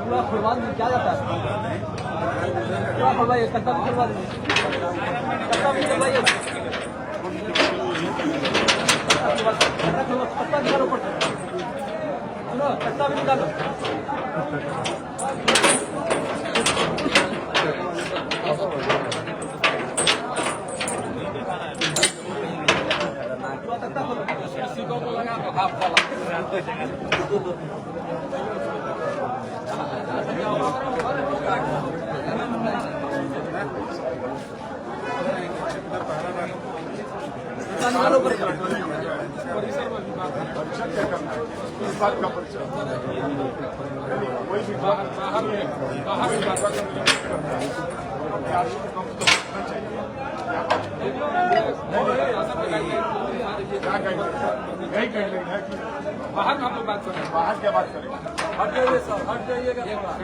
पूरा खुलवा क्या जाता है, पूरा खुलवाइए, कट्टा भी खुलवा दीजिए, कट्टा भी खुलवाइए, कट्टा निकालो ऊपर से, सुनो कट्टा भी निकालो। इस बात का परिचय कोई भी बात बाहर हम लोग बात करें, बाहर क्या बात करें, हट जाइए सर, हट जाइएगा, क्या बात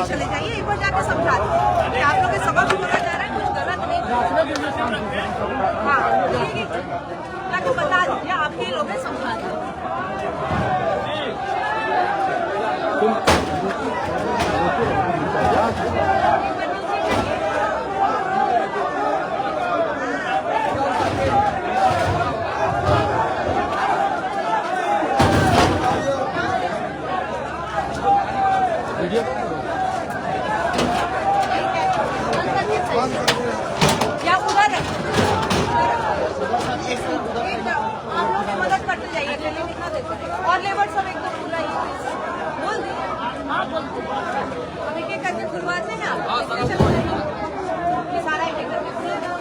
चले जाइए, एक बार जाके समझा दीजिए आप लोग के सबक बोला जा रहा है, कुछ गलत नहीं। हाँ ताकि बता दीजिए आपके लोग समझा दीजिए। या उधर आप लोग मदद करते जाइए, अकेले दिखा देते और लेबर सब एकदम खुला ही बोल दिए, अब एक एक करके खुलवाते हैं आप, ये सारा एक एक करके खुलेगा।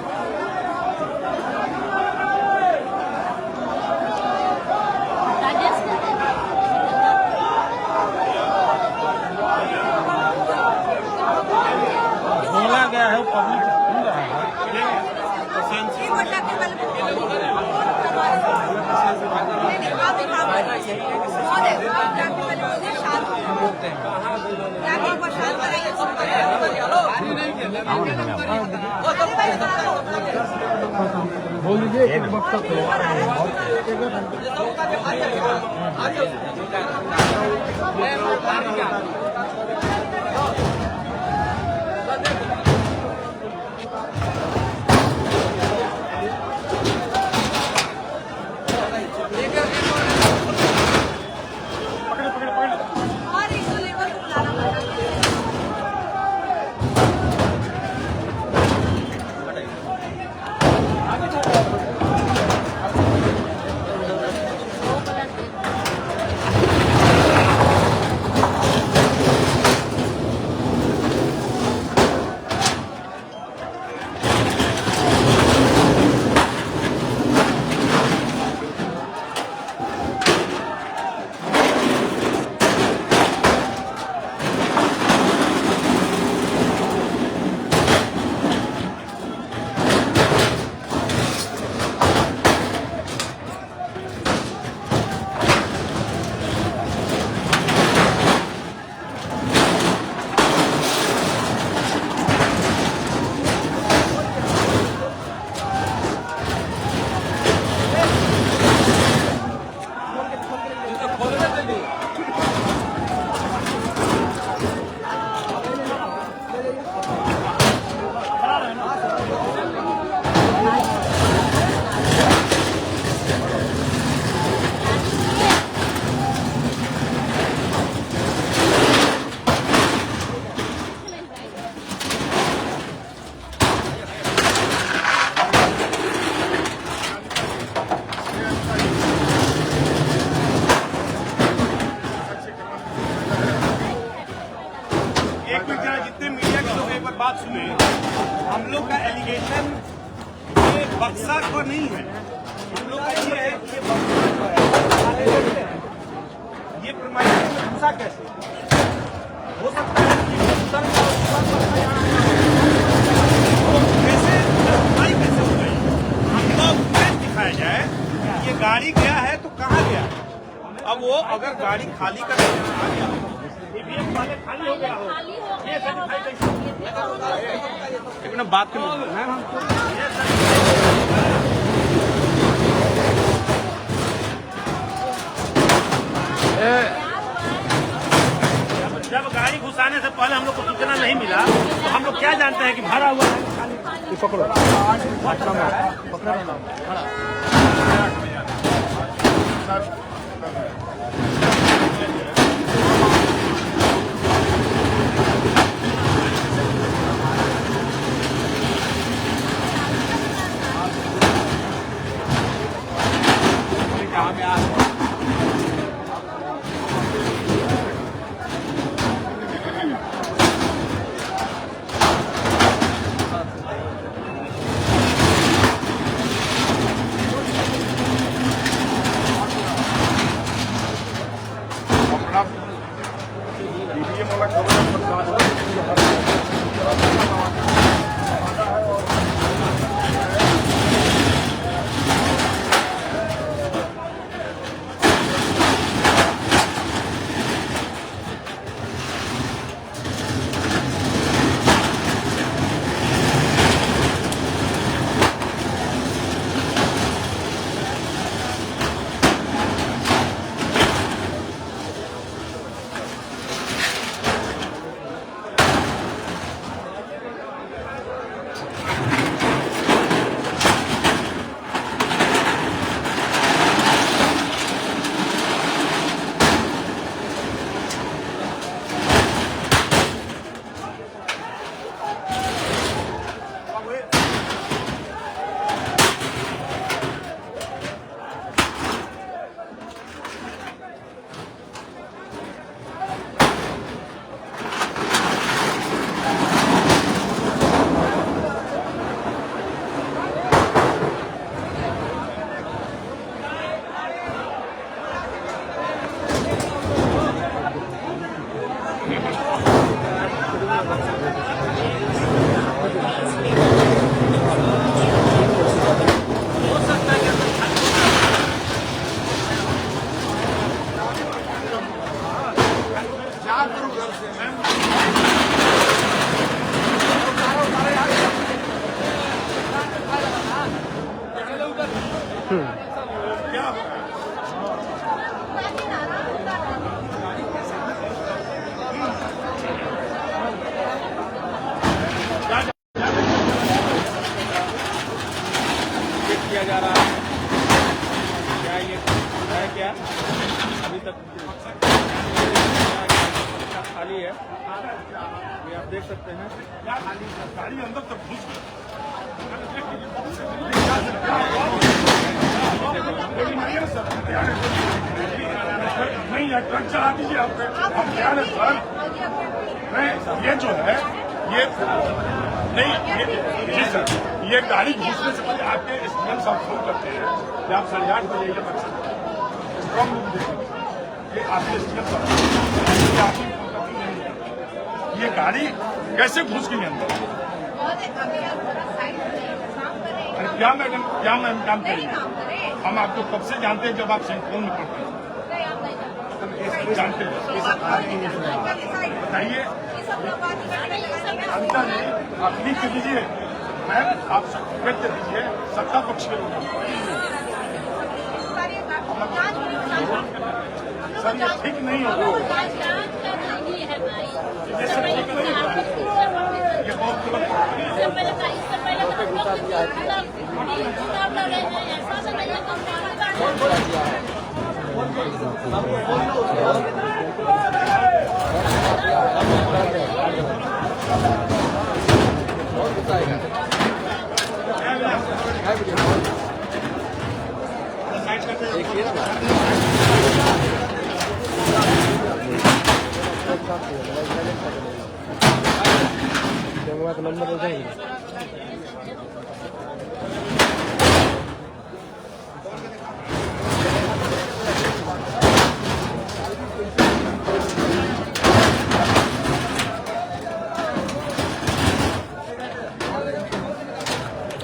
बोला गया है, पब्लिक सुन रहा है। बोल दीजिए एक वक्त जितने मीडिया के लोग एक बार बात सुने, हम लोग का एलिगेशन ये बक्सा को नहीं है। हम लोग का ये है कि ये बक्सा जो है ये प्रमाणित बक्सा कैसे हो सकता है कि उत्तर का कैसे कैसे हो गई। हम लोग दिखाया जाए ये गाड़ी गया है तो कहाँ गया है। अब वो अगर गाड़ी खाली कर खाली हो गया हो एक मिनट बात कर जब गाड़ी घुसाने से पहले हम लोग को सूचना नहीं मिला तो हम लोग क्या जानते हैं कि भरा हुआ है। पकड़ो किया जा रहा है क्या ये है क्या अभी तक खाली है ये आप देख सकते हैं गाड़ी अंदर तक घुस नहीं ट्रक चला दीजिए आप क्या है सर नहीं ये जो है ये नहीं जी सर ये गाड़ी घुसने से पहले आपके स्टूडेंट सब फोन करते हैं कि आप 8:30 बजे ये मकसद ये आपके स्टूडेंट ये गाड़ी कैसे घुस गई अंदर। क्या मैडम काम करेंगे हम आपको कब से जानते हैं जब आप सेंट्रल में पढ़ते हैं जानते हैं बताइए अंतर नहीं आप लिख दीजिए मैम आप व्यक्त दीजिए सत्ता पक्ष के लोग सर ये ठीक नहीं होगा ये सब ठीक नहीं होगा ये बहुत नंबर हो जाएगा।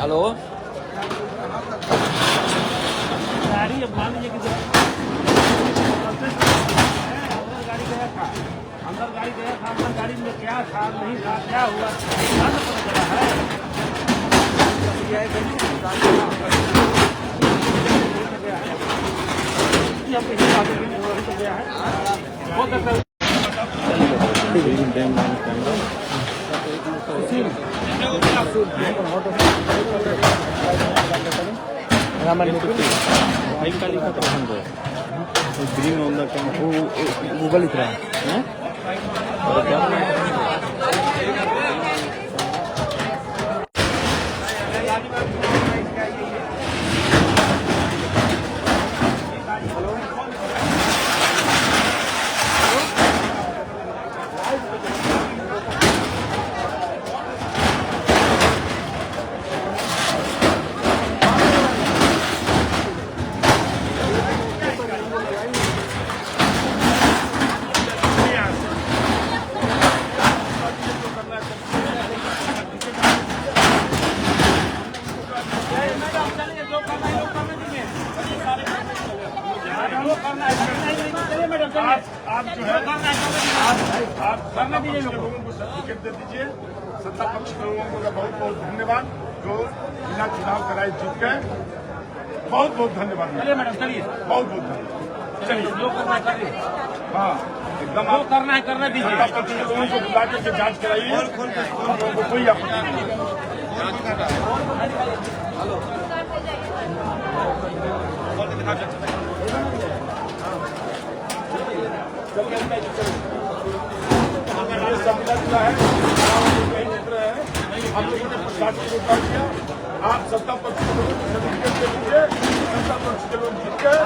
हेलो गाड़ी अब मान लीजिए कि अंदर गाड़ी गया था, अंदर गाड़ी में क्या था नहीं था, क्या हुआ क्या तो पता चला है। हम कहीं आगे वही तो गया है, हो सकता है। ग्रीन ऑन द गूगल इतना है। आप जो है आप करना दीजिए, लोगों को सर्टिफिकेट दे दीजिए। सत्ता पक्ष के लोगों को बहुत बहुत धन्यवाद जो बिना चुनाव कराए जीत गए। बहुत बहुत धन्यवाद। चलिए मैडम चलिए, बहुत बहुत धन्यवाद। चलिए जो करना है करिए। हाँ एकदम जो करना है करना दीजिए। सत्ता पक्ष के लोगों को बुला करके जांच कराइए। लोगों को कोई आपत्ति नहीं। ये संविधान जो है हम लोगों ने प्रशासन को कर दिया। आप सत्ता पक्ष के लोगों को सर्टिफिकेट दे दीजिए। सत्ता पक्ष के लोग जीत गए।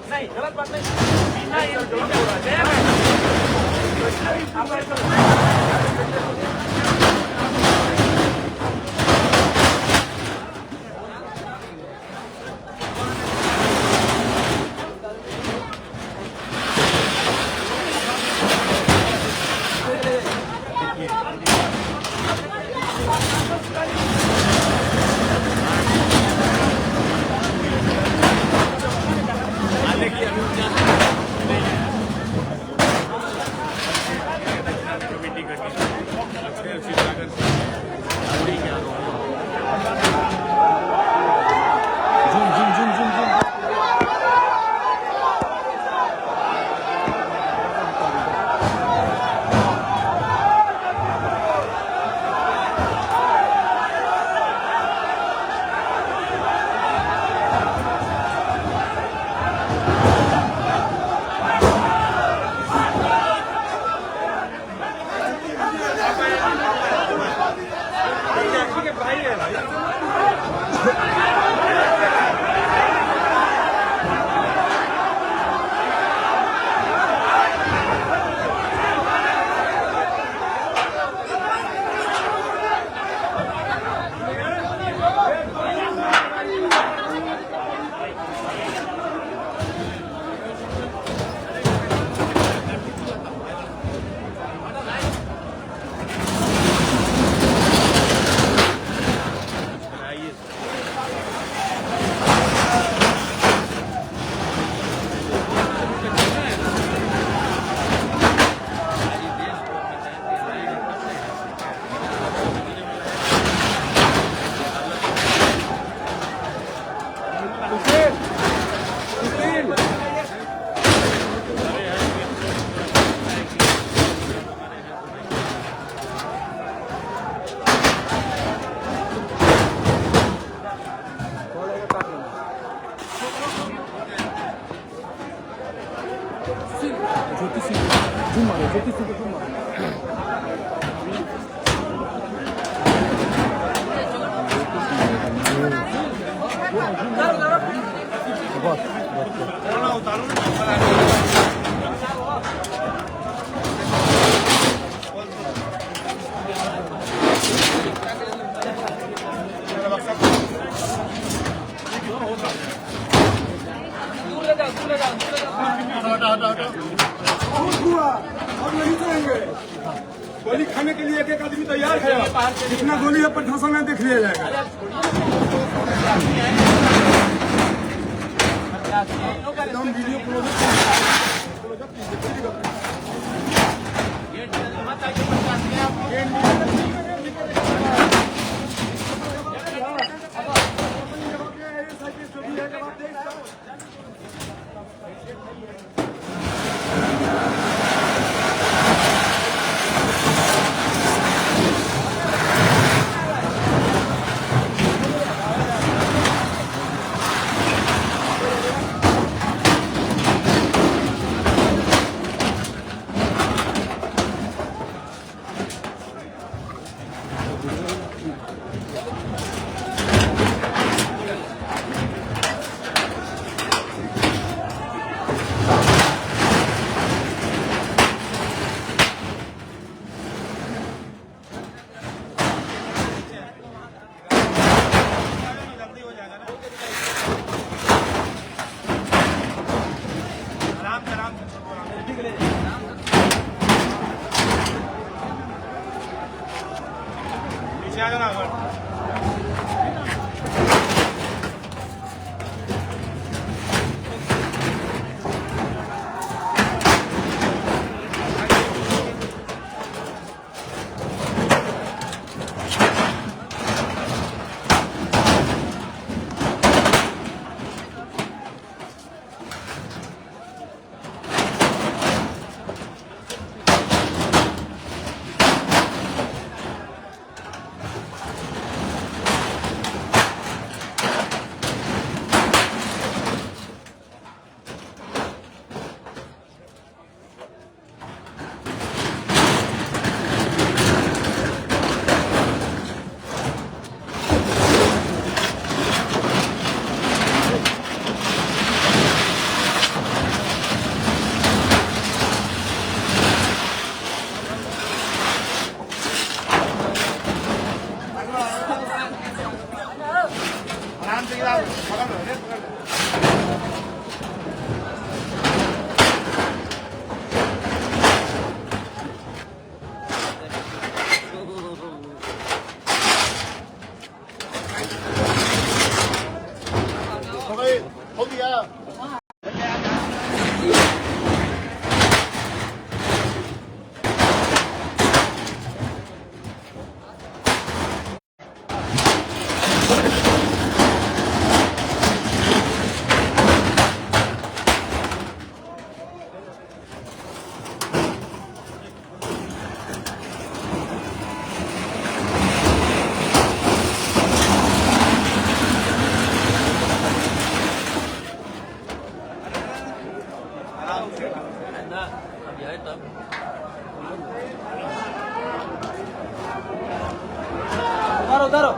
नहीं गलत बात नहीं। बहुत हुआ और नहीं करेंगे। गोली खाने के लिए एक एक आदमी तैयार है। कितना गोली है प्रशासन में देख लिया जाएगा। एकदम वीडियो हो गया। उतारो उतारो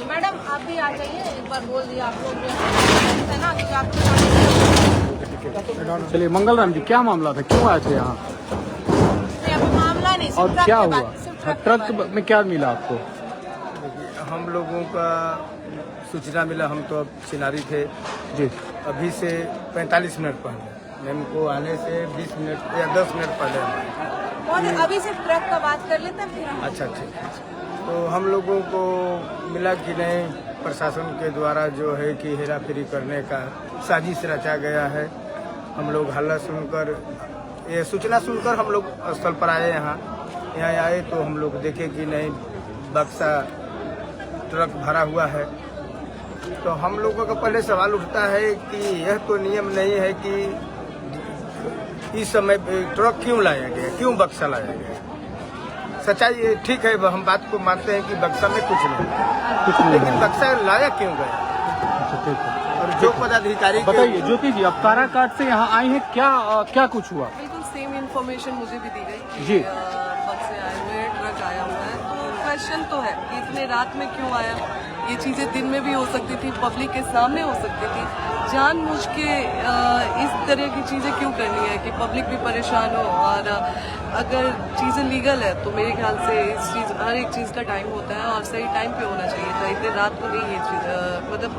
मैडम आप भी आ जाइए, एक बार बोल दिया आप लोग है ना कि आप चलिए मंगलराम जी, क्या मामला था, क्यों आए थे यहाँ मामला नहीं और क्या हुआ? ट्रक में क्या मिला आपको? हम लोगों का सूचना मिला, हम तो अब चिनारी थे जी। अभी से 45 मिनट पहले, मैम को आने से 20 मिनट या 10 मिनट पहले। और अभी से ट्रक का बात कर लेते हैं फिर हम। अच्छा ठीक है। तो हम लोगों को मिला कि नहीं, प्रशासन के द्वारा जो है कि हेरा फेरी करने का साजिश रचा गया है। हम लोग हल्ला सुनकर, ये सूचना सुनकर हम लोग स्थल पर आए। यहाँ आए तो हम लोग देखे कि नहीं, बक्सा ट्रक भरा हुआ है। तो हम लोगों का पहले सवाल उठता है कि यह तो नियम नहीं है कि इस समय ट्रक क्यों लाया गया, क्यों बक्सा लाया गया। सच्चाई ठीक है, हम बात को मानते हैं कि बक्सा में कुछ नहीं, लेकिन बक्सा लाया क्यों गया। अच्छा ठीक है। और जो पदाधिकारी बताइए ज्योति जी, अब काराकाट से यहाँ आई हैं, क्या कुछ हुआ? बिल्कुल सेम इन्फॉर्मेशन मुझे भी दी गई जी। बक्से आए हुए हैं, ट्रक आया हुआ है। तो क्वेश्चन तो है कि इतने रात में क्यों आया। ये चीज़ें दिन में भी हो सकती थी, पब्लिक के सामने हो सकती थी। जानबूझ के इस तरह की चीज़ें क्यों करनी है कि पब्लिक भी परेशान हो। और अगर चीज़ें लीगल है तो मेरे ख्याल से हर एक चीज़ का टाइम होता है और सही टाइम पे होना चाहिए था। इतने रात को नहीं ये चीज़, मतलब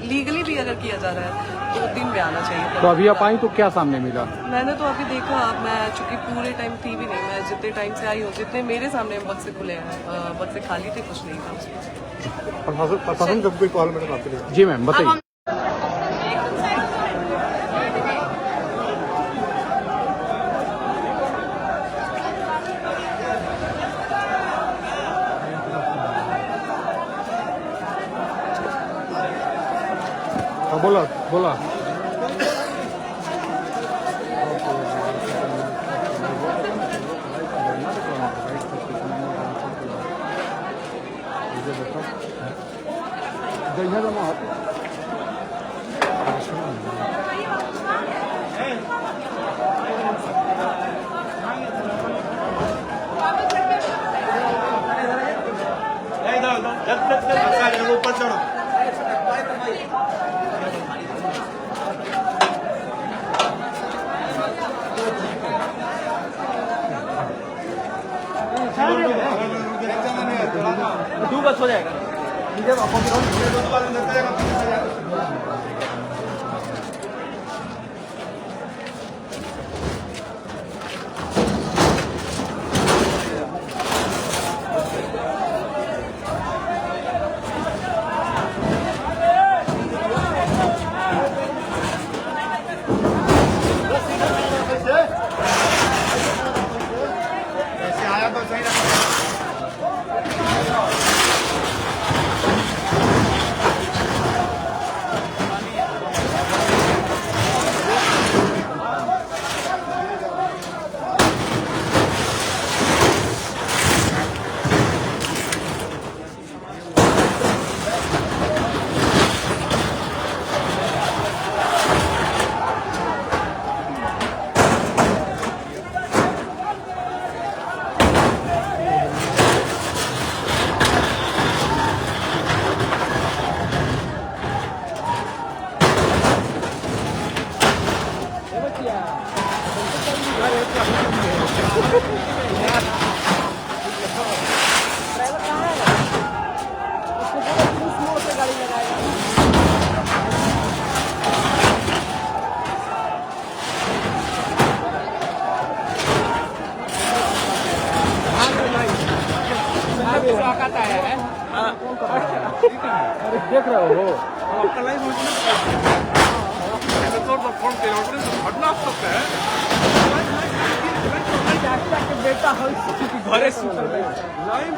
लीगली भी अगर किया जा रहा है तो दिन में आना चाहिए। तो अभी आप आई तो क्या सामने मिला? मैंने तो अभी देखा, मैं चूंकि पूरे टाइम थी भी नहीं, मैं जितने टाइम से आई हूँ, जितने मेरे सामने बक्से खुले हैं, बक्से खाली थे, कुछ नहीं था उसमें। प्रशासन जब कोई कॉल मैडम आपके लिए? जी मैम बताइए। बोला बोला ऊपर चढ़ो। दो बस हो जाएगा। देख रहे हो आपका लाइव घटना सकता है बेटा घरे लाइव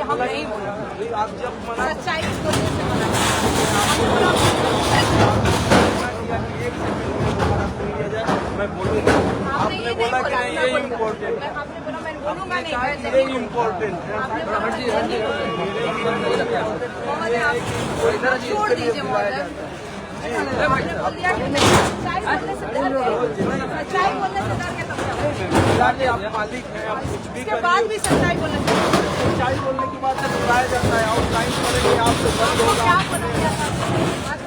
हम नहीं बोले, सच्चाई इस वजह से मना मैं आपने बोला मैं बोलूंगा नहीं वैसे ये इम्पोर्टेंट है। आपने बोला महोदय आप छोड़ दीजिए महोदय। आपने बोल दिया कि सच्चाई बोलने से डर गए, सच्चाई बोलने से डर के तब फिलहाल आप मालिक हैं, आप कुछ भी उसके बाद भी सच्चाई बोलने से सच्चाई बोलने के बाद बुलाया जाता है और टाइम पड़ेंगे आपसे बंद आपको होगा। क्या बोला गया था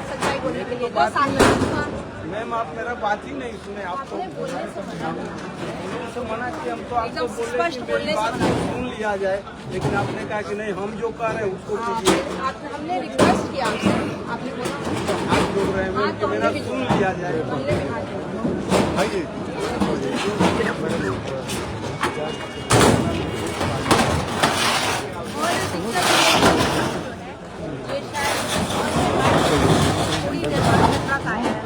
सच्चाई बोलने के लिए? 10 साल था। मैम आप मेरा बात ही नहीं सुने, आपको आपने बोलने से मना से मना किया। हम तो आपको एकदम बोले स्पष्ट कि बोलने मेरी से बात मना सुन लिया जाए, लेकिन आपने कहा कि नहीं हम जो कह रहे हैं उसको कीजिए। हमने रिक्वेस्ट किया आपसे, आपने बोला आप बोल रहे हैं मैम कि मेरा सुन लिया जाए। हमने भी हाथ जोड़ा। और दिक्कत ये शायद थोड़ी देर बाद में ट्रक आया है,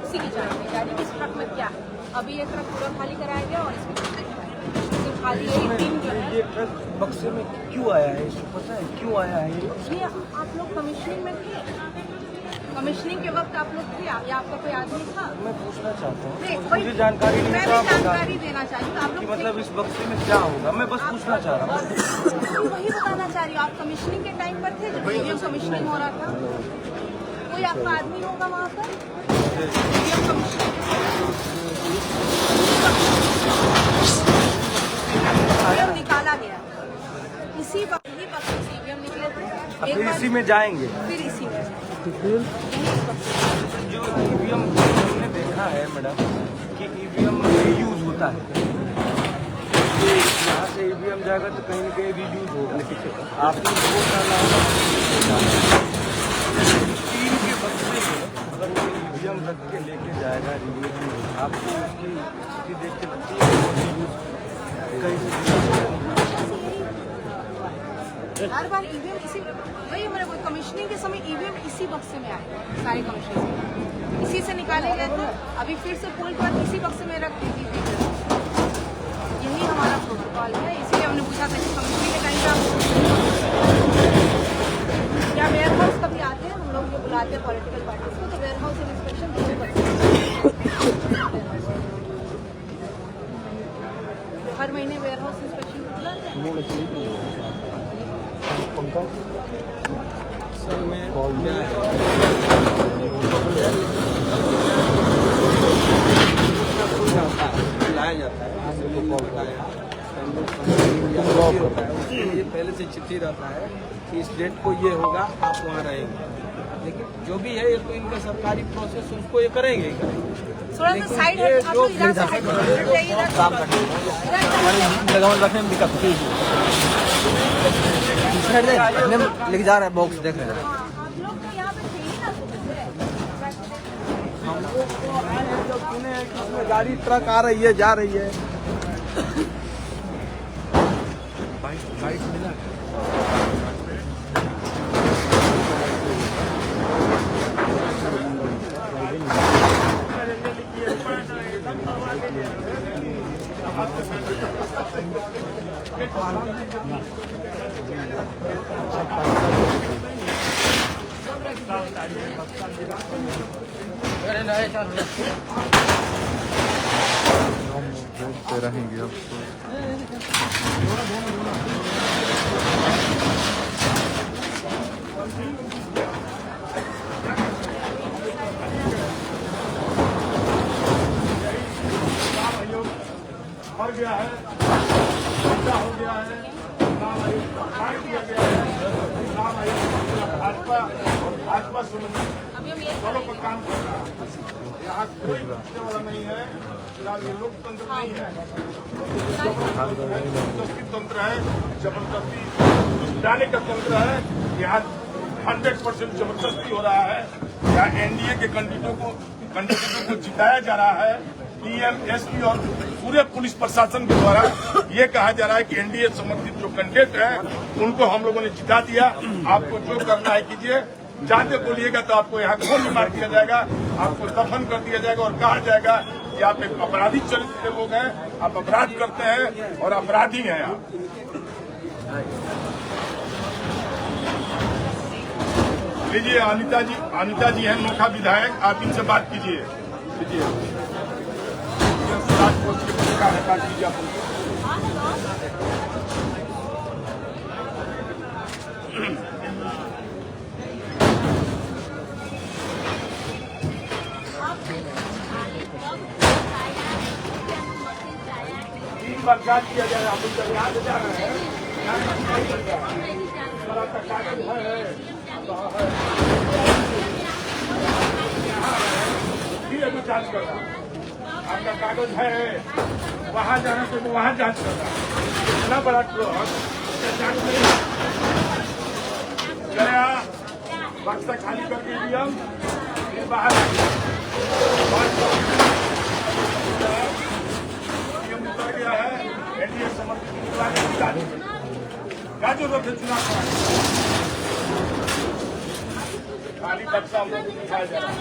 उसी की जान में जाने इस ट्रक में क्या है। अभी ये ट्रक पूरा खाली कराया गया और इसमें खाली यही टीम जो है ये ट्रक बक्से में क्यों आया है, इसको पता है क्यों आया है ये? ये आप लोग कमिश्निंग में थे, कमिश्निंग के वक्त आप लोग थे या आपका कोई आदमी था? मैं पूछना चाहता हूँ, नहीं, मुझे जानकारी नहीं मैं है भी तो आप बता जानकारी देना चाहती हूँ आप कि लोग मतलब इस बक्से में क्या होगा, मैं बस पूछना चाह रहा हूँ। वही बताना चाह रही हूँ। आप कमिश्निंग के टाइम पर थे जब ईवीएम कमिश्निंग हो रहा था, कोई आपका आदमी होगा वहाँ पर ईवीएम कमिश्निंग निकाला गया इसी वक्त ही वक्त ईवीएम निकले थे। फिर इसी में जाएंगे। फिर इसी में जो ईवीएम हमने देखा है मैडम कि ईवीएम रीयूज होता है, यहाँ से ईवीएम जाएगा तो कहीं न कहीं रीयूज होगा। आपने वो करना होगा स्टील के बक्से में अगर वो ईवीएम रख के लेके जाएगा रीयूज, आपको उसकी स्थिति देख के लगती है रीयूज कहीं हर बार ईवीएम इसी वही मेरे को कमिश्निंग के समय ईवीएम इसी बक्से में आए सारे कमिश्निंग इसी से निकाले गए थे। अभी फिर से पोल पर इसी बक्से में रख दी थी। यही हमारा प्रोटोकॉल है, इसीलिए हमने पूछा था कि कमिश्निंग के टाइम पर क्या वेयर हाउस कभी आते हैं, हम लोग जो बुलाते हैं पॉलिटिकल पार्टीज को, तो वेयर हाउस इंस्पेक्शन दोनों करते हैं। हर महीने वेयर हाउस इंस्पेक्शन बुलाते हैं। सर मैं लाया जाता है, ये पहले से चिट्ठी रहता है कि इस डेट को ये होगा, आप वहाँ रहेंगे। लेकिन जो भी है ये तो इनका सरकारी प्रोसेस, उसको ये करेंगे ही करेंगे। थोड़ा सा साइड है, आप लोग इधर से हट जाइए, इधर लगावन रखने में दिक्कत होती है। लेके जा रहे हैं बॉक्स देख रहे हैं। आप लोग तो यहाँ पे थे ही ना हम लोग तो आए हैं जब सुने हैं कि उसमें गाड़ी ट्रक आ रही है जा रही है। रहेंगे अब मर गया है, बच्चा हो गया है, नाम आयोग फाड़ दिया गया है, नाम आयोग भाजपा और भाजपा संबंधी दलों पर काम कर रहा है। यहाँ कोई पूछने वाला नहीं है। फिलहाल ये लोकतंत्र नहीं है, जबरदस्ती तंत्र है, जबरदस्ती जाने का तंत्र है। यहाँ 100% जबरदस्ती हो रहा है। यहाँ एनडीए के कैंडिडेटों को जिताया जा रहा है। डीएम, एसपी और पूरे पुलिस प्रशासन के द्वारा ये कहा जा रहा है कि एनडीए संबंधित जो कैंडिडेट हैं उनको हम लोगों ने जिता दिया। आपको जो करना है कीजिए, जाते बोलिएगा तो आपको यहाँ गोली मार दिया जाएगा, आपको दफन कर दिया जाएगा और कहा जाएगा कि आप एक अपराधी चरित्र के लोग हैं, आप अपराध करते हैं और अपराधी हैं आप। लीजिए अनिता जी हैं नोखा विधायक, आप इनसे बात कीजिए। लीजिए राजकोट के पत्रकार हैं, बात कीजिए आप उनसे। 3 बार जांच किया जा रहा है। हम लोग जब यहाँ से जा रहे हैं, यहाँ का कागज है, फिर अभी जांच कर रहा है। आपका कागज है, वहाँ जाने से तो वहाँ जांच कर रहा है। इतना बड़ा ट्रक जांच नहीं गया, बक्सा खाली करके दिया, फिर बाहर उतर गया है। एनडीए समर्थित उम्मीदवार क्या जरूरत है चुनाव कराने? खाली बक्सा हम लोग को दिखाया जा रहा है।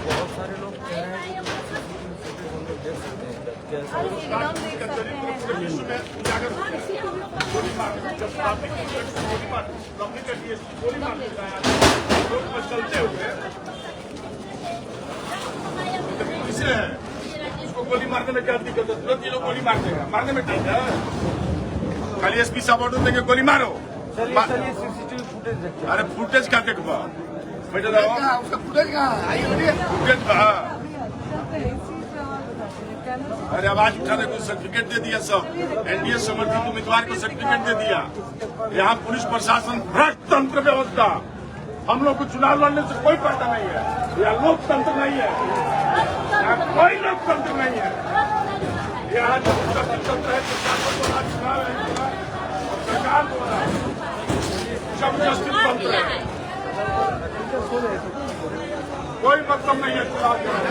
बहुत सारे लोग कह रहे हैं कि विश्व में उजागर हो गया। गोली मार जब गोली मार लोग चलते हुए पुलिस है, उसको गोली मारने में क्या दिक्कत है? तुरंत ये लोग गोली मार देगा, मारने में ठीक है। खाली एसपी साहब ऑर्डर देंगे गोली मारो। चलिए सीसीटीवी फुटेज देखते हैं। अरे फुटेज क्या देखबा? बेटे रहो, उसका फुटेज कहाँ है? फुटेज कहाँ? अरे आवाज उठाने को सर्टिफिकेट दे दिया सब। एनडीए समर्थित उम्मीदवार को सर्टिफिकेट दे दिया। यहाँ पुलिस प्रशासन भ्रष्ट तंत्र व्यवस्था। हम लोग को चुनाव लड़ने से कोई फायदा नहीं है। यहाँ लोकतंत्र नहीं है, यहाँ कोई लोकतंत्र नहीं है। यहाँ जबरदस्ती तंत्र है, प्रशासन द्वारा चुनाव है, सरकार द्वारा जबरदस्ती तंत्र है। कोई मतलब नहीं है चुनाव कराने।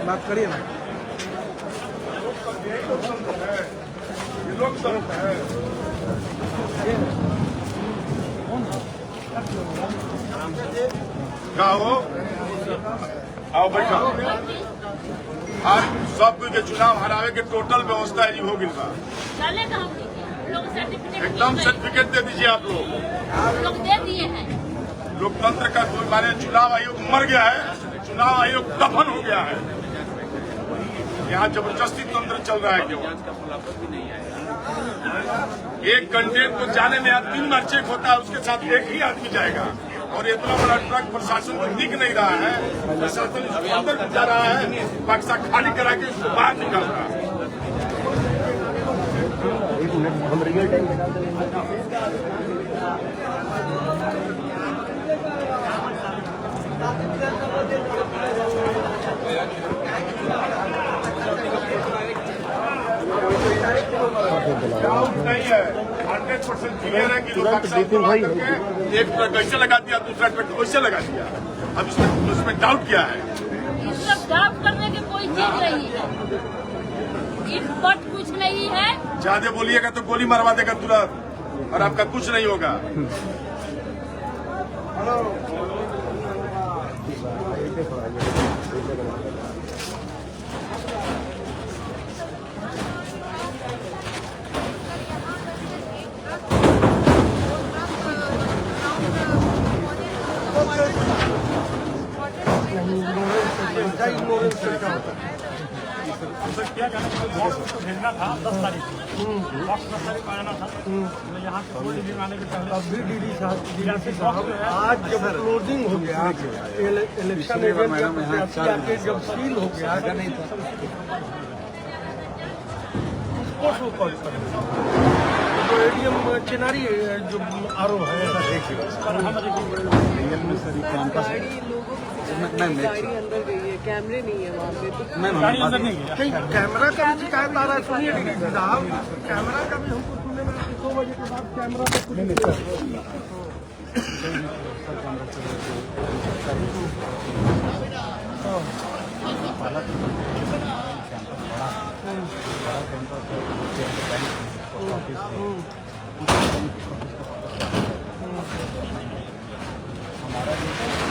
बात करिए ना। ये लोकतंत्र है। क्या हो? आओ बैठो। आज सब कोई के चुनाव हरावे के टोटल व्यवस्था है हो गिल बा। एकदम सर्टिफिकेट दे दीजिए आप लोग दे दिए हैं। लोकतंत्र का कोई माने चुनाव आयोग मर गया है, चुनाव आयोग दफन हो गया है। यहाँ जबरदस्ती तंत्र चल रहा है केवल। एक कैंडिडेट को जाने में 3 बार चेक होता है, उसके साथ एक ही आदमी जाएगा। और इतना बड़ा ट्रक प्रशासन को दिख नहीं रहा है। प्रशासन इसको अंदर जा रहा है, बक्सा खाली करा के उसको बाहर निकाल रहा है। डाउट नहीं है, 100% क्लियर है कि लोग एक ट्रक ऐसे लगा दिया, दूसरा ट्रक वैसे लगा दिया। अब इसमें डाउट क्या है? इसमें डाउट करने की कोई चीज नहीं है, बट कुछ नहीं है। ज्यादा बोलिएगा तो गोली मरवा देगा तुरंत, और आपका कुछ नहीं होगा। क्या भेजना था 10 तारीख को, 10 तारीख को आना था। यहाँ से कोई भी आने के पहले अभी डीडी साहब आज जब क्लोजिंग हो गया, इलेक्शन एजेंट जब सील हो गया, उसको शो कॉल जो एडीएम चिनारी जो आरोप है गाड़ी लोगों की गाड़ी अंदर गई है, कैमरे नहीं है वहाँ पे, तो गाड़ी अंदर नहीं गया। कैमरा का भी शिकायत आ रहा है, सुनिए साहब, कैमरा का भी हमको सुनने में 2 बजे के बाद कैमरा में कुछ नहीं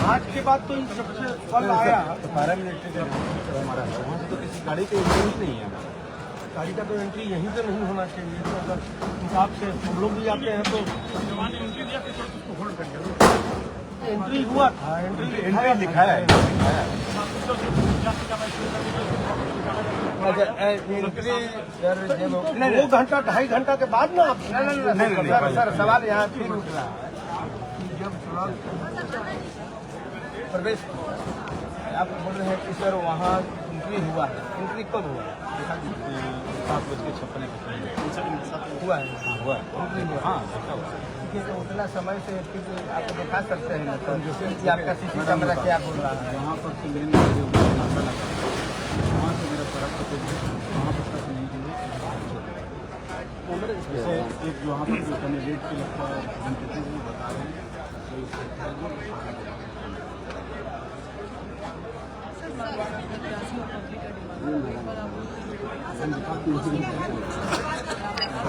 आज के बाद तो इन सबसे फल आया। हमारा वहाँ से तो किसी गाड़ी की एंट्री नहीं है। गाड़ी का तो एंट्री यहीं से नहीं होना चाहिए, तो अगर हिसाब से हम लोग भी आते हैं तो एंट्री दिया कि उसको होल्ड कर दिया। एंट्री हुआ था, एंट्री लिखा है। नहीं 2 घंटा 2.5 घंटा के बाद ना आप नहीं सर, सवाल यहाँ फिर उठा जब प्रवेश आप बोल रहे हैं कि सर वहाँ एंट्री हुआ है, एंट्री कब हुआ? 7:56 हुआ है, हुआ है। एंट्री हुआ। हाँ, ठीक है, तो उतना समय से फिर आप दिखा सकते हैं ना तो कि आपका सीसी कैमरा क्या बोल रहा है? वहाँ पर से मेन वहाँ से मेरा सड़क पर वहाँ पर तक नहीं हुई। जैसे एक वहाँ पर जो कैंडिडेट के लगता है बता रहे हैं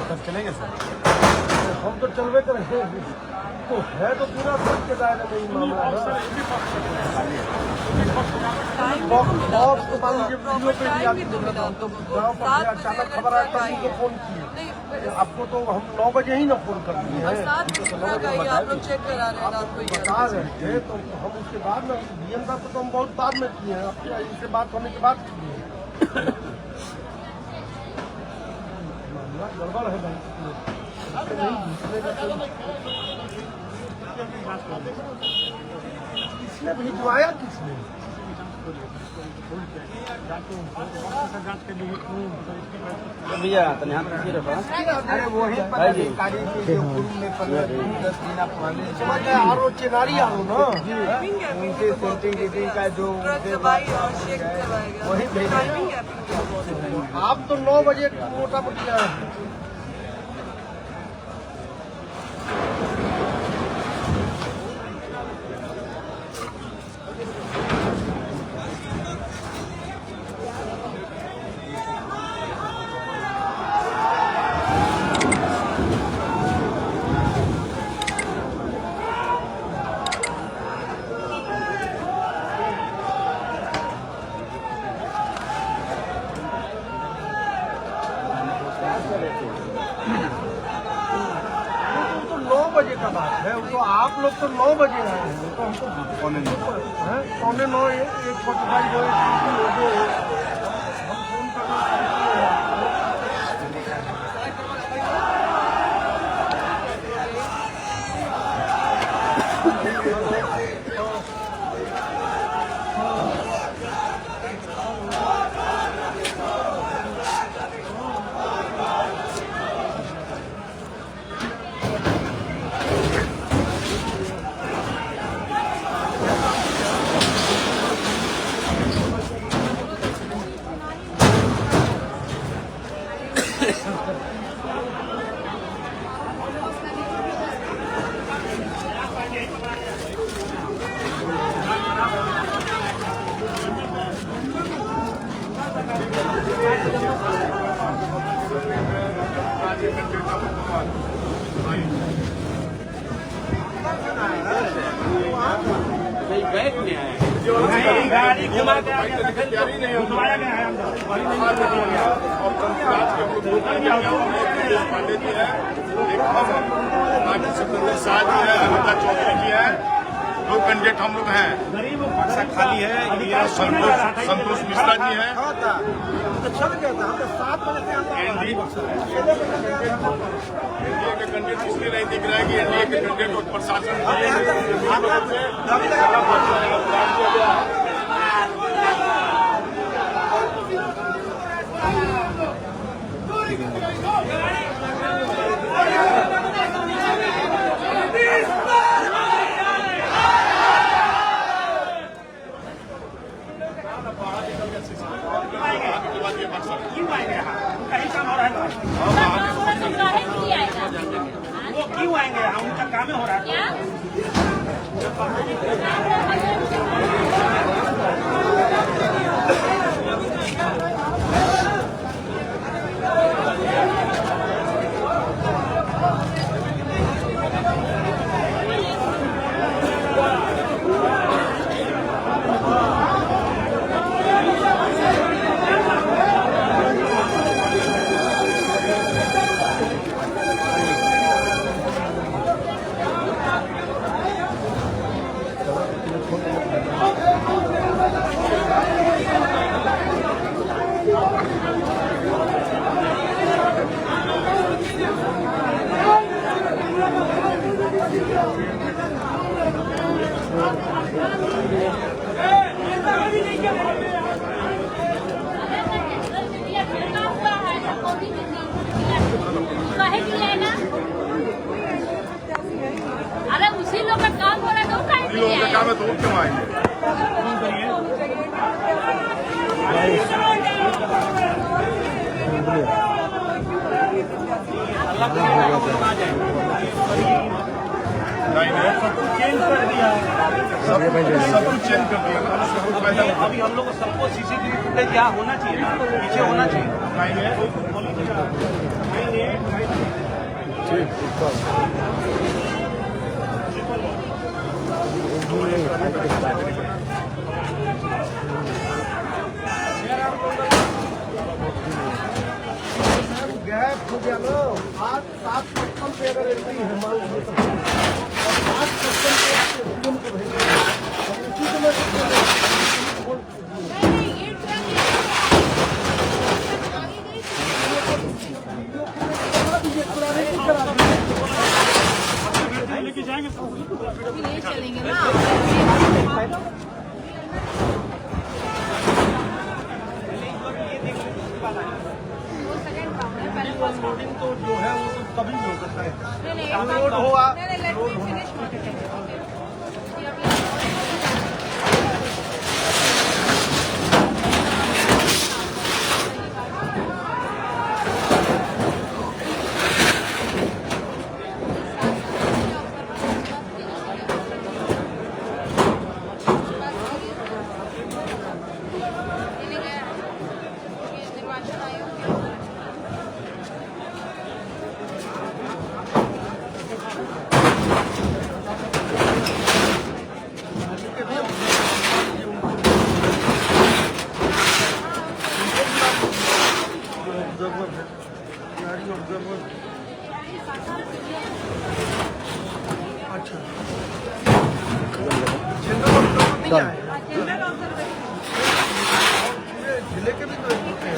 तब चलेंगे सर। हम तो चलवे करेंगे, तो है तो पूरा सच के दायरे में ही मामला है। बॉक्स तो मान लीजिए वीडियो पे भी आप गाँव पर अचानक खबर आया तब उनको फोन किए। आपको तो हम 9 बजे ही ना फोन कर दिए हैं, 7 बजे तक आई, आप लोग चेक करा रहे हैं रात को बता रहे थे। तो हम उसके बाद में डीएम साहब तो हम बहुत बाद में किए हैं, आपके इनसे बात होने के बाद किए हैं। मामला गड़बड़ है भाई, नहीं दूसरे का किसने भिजवाया, किसने भैया यहाँ किसी रखा अरे वही पदाधिकारी के जो पूर्व में 15 दिन 10 दिन आप पहले आरो चिनारी आरो ना उनके सेंटिंग गिटिंग का जो दवाई और चेक करवाएगा, वही भेजा। टाइमिंग है आप तो 9 बजे मोटा मोटी आए हैं। तो 9 बजे का बात है, तो आप लोग तो 9 बजे आए हैं, तो हमको 8:45 1:45 हम फोन करना गाड़ी घुमा के तैयारी नहीं घुमाया गया है और पांडे जी है, सिकंदर शाह जी है, अमिता चौधरी जी है, 2 कैंडिडेट हम लोग हैं। बक्सा खाली है, ये संतोष मिश्रा जी हैं। चल गया था, हमने 7 बजे से एनडीए के कैंडिडेट इसलिए नहीं दिख रहा है कि एनडीए के कैंडिडेट और प्रशासन है अरे उसी लोग का काम हो रहा है तो काहे के लिए आए? काम है तो वो क्यों आएंगे? सब कुछ चेंज कर दिया, सब कुछ चेंज कर दिया ना, उससे कोई फायदा नहीं। अभी हम लोग को सबको सीसीटीवी फुटेज यहाँ होना चाहिए ना, पीछे होना चाहिए। गैप हो गया ना, 7:55 पे अगर एंट्री है मान लीजिए तो 7:55 पे को भेजेंगे उसी समय ले चलेंगे ना। लोडिंग तो जो है वो तो कभी भी हो सकता है। नहीं डाउनलोड हुआ जिले के भी तो होते हैं,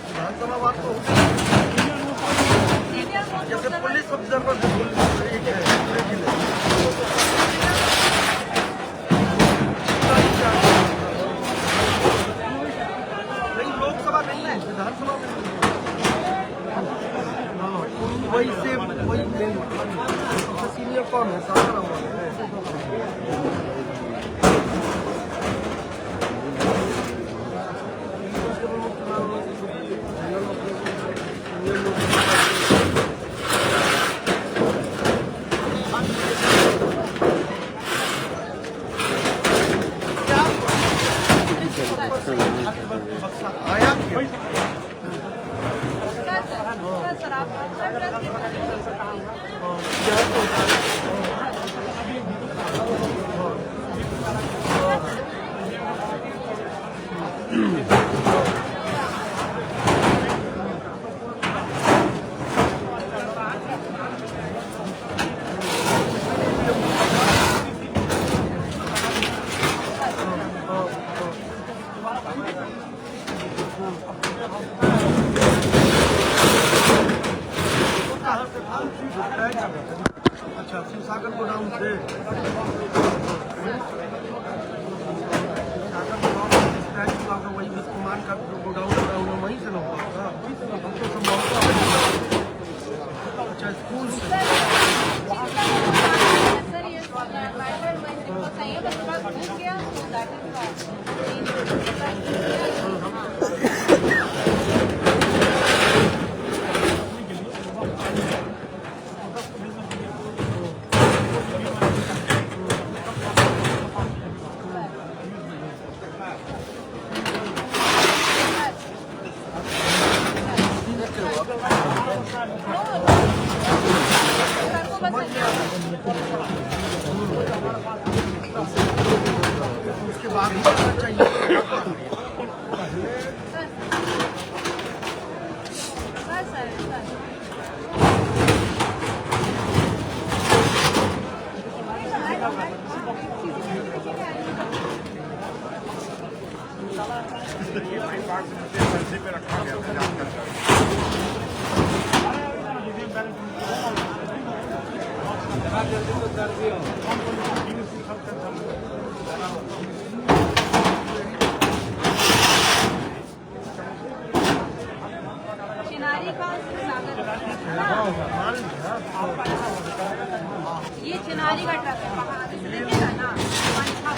विधानसभा बात तो होती है। जैसे पुलिस ऑब्जर्वर एक है पूरे जिले, नहीं लोकसभा नहीं है, विधानसभा में वही से वही सीनियर कौन है, सारा आया अच्छा शिवसागर गोडाउन से वही विस्मान का गोडाउन वहीं से ना हुआ था, हमको संभव। अच्छा स्कूल से बस उसके बाद ही करना चाहिए। बस सर पैसे पे रखा गया था जल्दी तो कर दियो। चिनारी का सागर ये चिनारी का ट्रक है वहाँ देखिएगा ना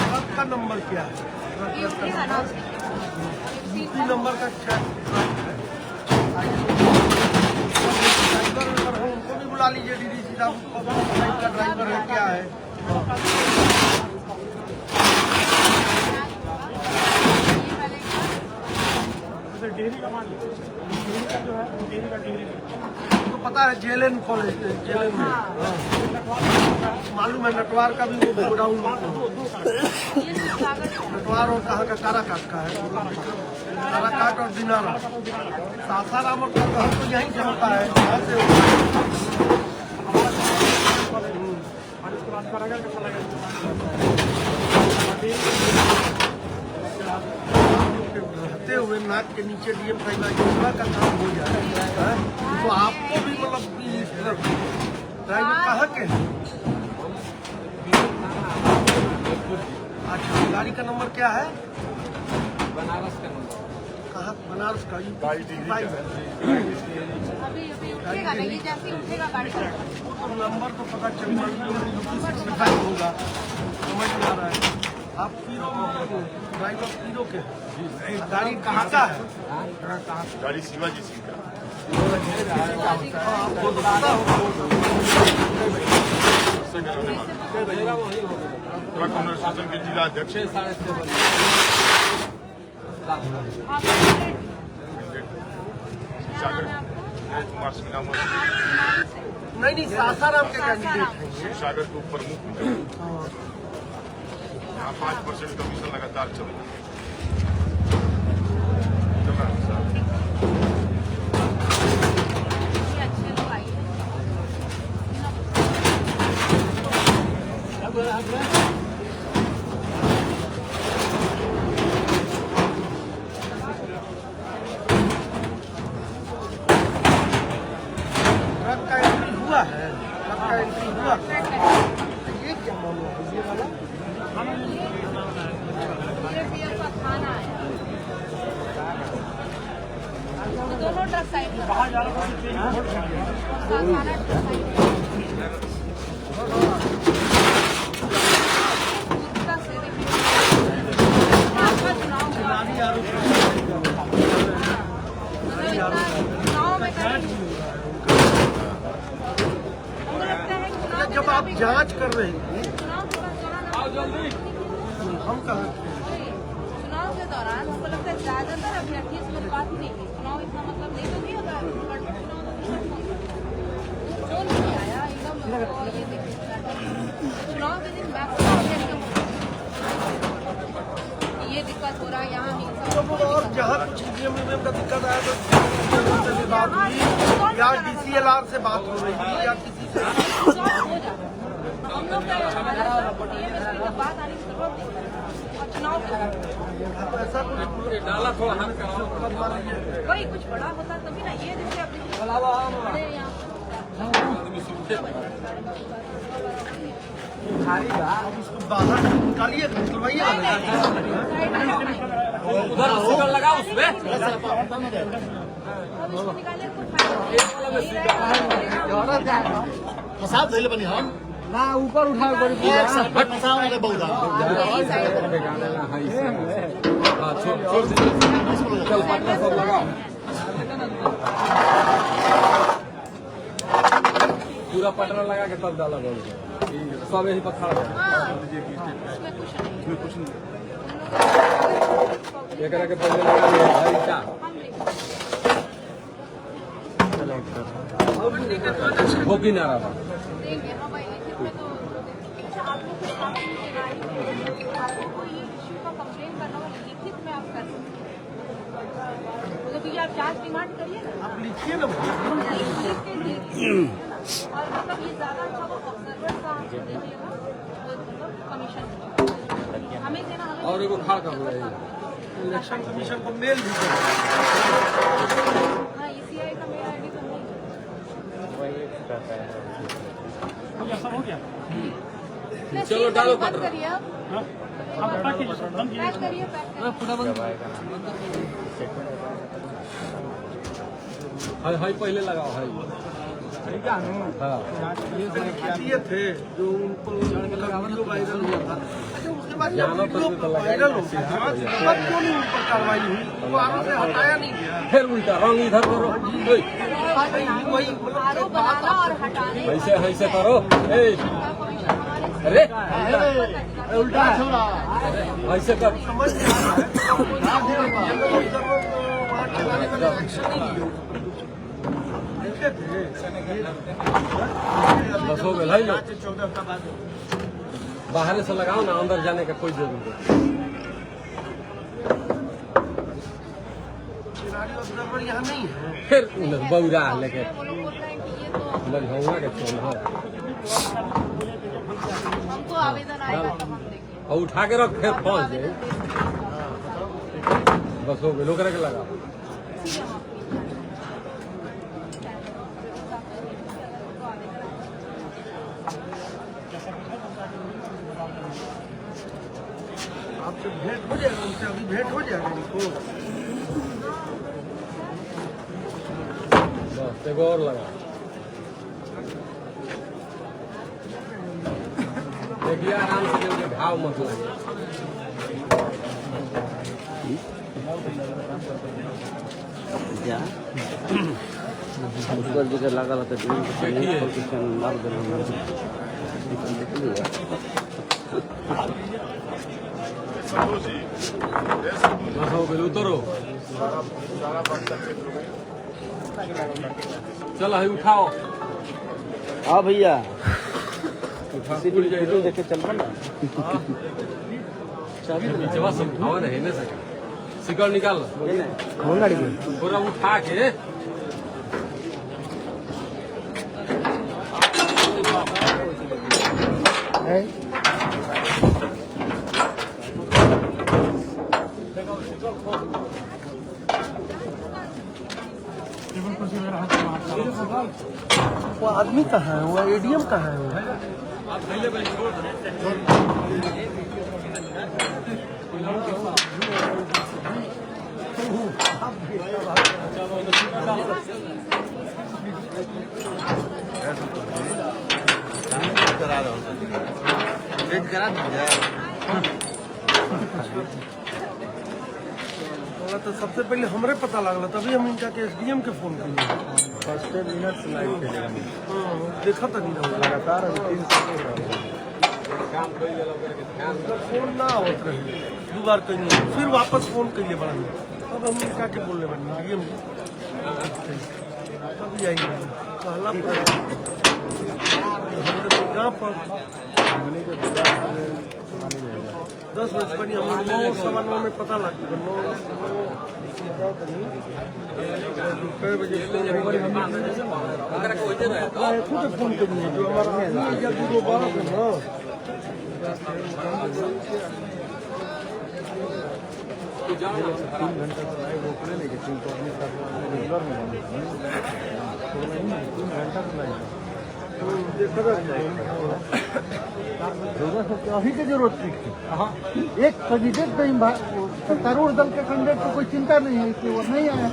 ट्रक का नंबर क्या है? ये उठेगा ना यूपी नंबर का ड्राइवर है, उनको भी बुला लीजिए। डीडीसी साहब का ड्राइवर है क्या है? डेयरी का माल, डेयरी का जो है डेयरी का डेयरी तो पता है जेएलएन कॉलेज जेएलएन में मालूम है। नटवार का भी वो गोडाउन नटवार और कहाँ का काराकाट का है। काराकाट और दिनारा सासाराम और कटहल तो यहीं जमता है। यहाँ से रहते हुए नाक के नीचे डीएम साहिबा योजना का काम हो जाए तो आपको भी मतलब ड्राइवर कहाँ के हैं? अच्छा, गाड़ी का नंबर क्या है? बनारस का नंबर कहाँ? बनारस का गाड़ी है। अभी उठेगा नहीं जैसे ही उठेगा गाड़ी का नंबर तो पता चल रहा होगा, समझ में आ रहा है। आप पीरो ड्राइवर पीरो के हैं। गाड़ी कहाँ का है? गाड़ी शिवाजी सिंह का आपको तो पता होगा। ट्रक ऑनर एसोसिएशन के जिला अध्यक्ष 6-6:30 बजे। सागर कुमार सिंह नाम नहीं सासाराम के कैंडिडेट हैं। सागर के ऊपर मुख्य यहाँ 5% कमीशन लगातार चल रहा है। अच्छे लोग आइए ट्रक का एंट्री हुआ है। ट्रक का एंट्री हुआ ये क्या मामला है? ये वाला का खाना है तो दोनों ट्रक साइड खाना ट्रक जब आप जांच कर रहे हैं हम कहा चुनाव के दौरान हमको लगता है ज्यादातर अभ्यर्थी इसमें बात नहीं की। चुनाव इतना मतलब नहीं तो नहीं होता जो नहीं आया एकदम ये देखिए चुनाव के दिन मैक्सिमम अभ्यर्थी ये दिक्कत हो रहा है यहाँ हिंसा और जहाँ कुछ ईवीएम का दिक्कत आया तो से बात हुई या डीसीएलआर से बात हो रही थी या किसी से हो जाता हम लोग का बात आने की जरूरत नहीं और चुनाव ऐसा कुछ डाला थोड़ा हाथ कराओ। वही कुछ बड़ा होता तभी ना ये जैसे अपने अब इसको बाहर निकालिए निकलवाइए उधर स्टिकर लगा उसमें। प्रसाद धैले बनी हम ना ऊपर उठाओ करी एक साथ फसाओ वाले बहुधा चल पटना सब लगाओ पूरा पटना लगा के तब डाला सब यही पर खड़ा एक के पहले लगा दिया हो कि ना रहा देंगे। हाँ भाई, लिखित में तो अच्छा आप लोग को काम नहीं देना है, आपको कोई ये इश्यू का कंप्लेन करना हो लिखित में आप कर सकते हैं। मतलब ये आप चार्ज डिमांड करिए ना, आप लिखिए ना। लिख के दीजिए। और मतलब ये ज़्यादा अच्छा वो ऑब्जर्वर का हमको दीजिएगा, मतलब कमीशन हमें देना, हमें और एगो खा का हो जाएगा। इलेक्शन कमीशन को मेल भी करें। हाँ, ECI का मेरा ID तो नहीं है। चलो डालो बंद करिए आप, पैक करिए, पूरा बंद। हाय हाय पहले लगाओ हाय। हाँ ये थे जो उनको वीडियो वायरल हुआ था। अच्छा, उसके बाद जब वीडियो वायरल हो गया तब क्यों नहीं उन पर कार्रवाई हुई? वो आरोप से हटाया नहीं गया। फिर उल्टा रंग इधर करो, वही आरोप बनाना और हटाने ऐसे ऐसे करो। अरे उल्टा छोड़ा ऐसे कर। समझ नहीं आ रहा है। वहाँ चलाने वाले एक्शन नहीं लिए। बस हो गया भाई, बाहर से लगाओ ना, अंदर जाने का कोई जरूरत नहीं। ऑब्जर्वर यहाँ नहीं है। फिर बौरा लेके वो लोग बोल रहे हैं कि ये तो लगवाऊंगा के चल हाँ। हमको आवेदन आएगा तब हम देंगे। और उठा के रख, फिर पहुंच जाए। बस हो गया, लोग के लगा। आपसे भेंट हो जाएगा, उनसे अभी भेंट हो जाएगा इनको। बस एगो और लगा। देखिए आराम से देंगे, भाव मत लगे। लगा रहता बस हो गया, उतरो। चलो है उठाओ। हाँ भैया उठा पूरी जाए तो देखे चल रहा नीचवा सब उठाओ ना, हेने से सिकड़ निकाल गाड़ी पूरा उठा के। वो आदमी कहाँ है? वो ADM कहाँ है? वो आप पहले भाई छोड़ दो। तो सबसे पहले हमरे पता लगला, तभी हम इनका के SDM के फोन किए। फर्स्ट मिनट लाइव चलेगा देखा था नहीं लगातार फोन ना आवत रहे, दो बार कहीं फिर वापस फोन कइले बड़ा। अब हम इनका के बोलने बनी SDM तब जाएंगे कहला पर गाँव पर 10 बजे बनी। हम 9:15 में पता लग गया। 9 बजे खुद फोन करिए जो हमारा जल्दी दोबारा से ना अभी की जरूरत नहीं। एक कैंडिडेट सत्तारूढ़ दल के कैंडिडेट को कोई चिंता नहीं है कि वो नहीं आया।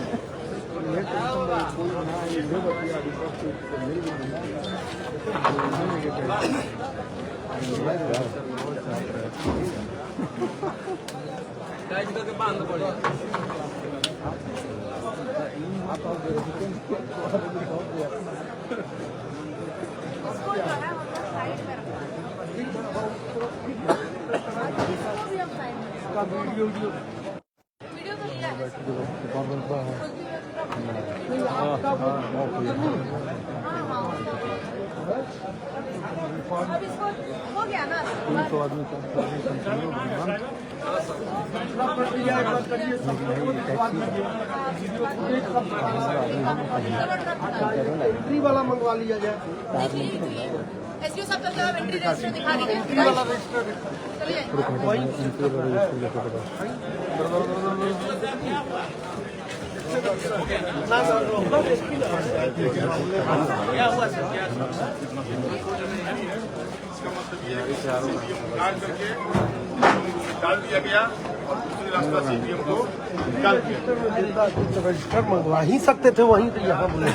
बांध पड़े उसको जो है हम लोग साइड में रखना है। वीडियो तो लिया है। हाँ, हाँ। अब इसको हो गया ना, एंट्री वाला मंगवा लिया जाए। एसडीओ साहब तक आप एंट्री रजिस्टर दिखा दीजिए। चलिए क्या हुआ सर, क्या डाल दिया गया और दूसरे रास्ता CPM को निकाल दिया। रजिस्टर मंगवा ही सकते थे वहीं, तो यहाँ बोले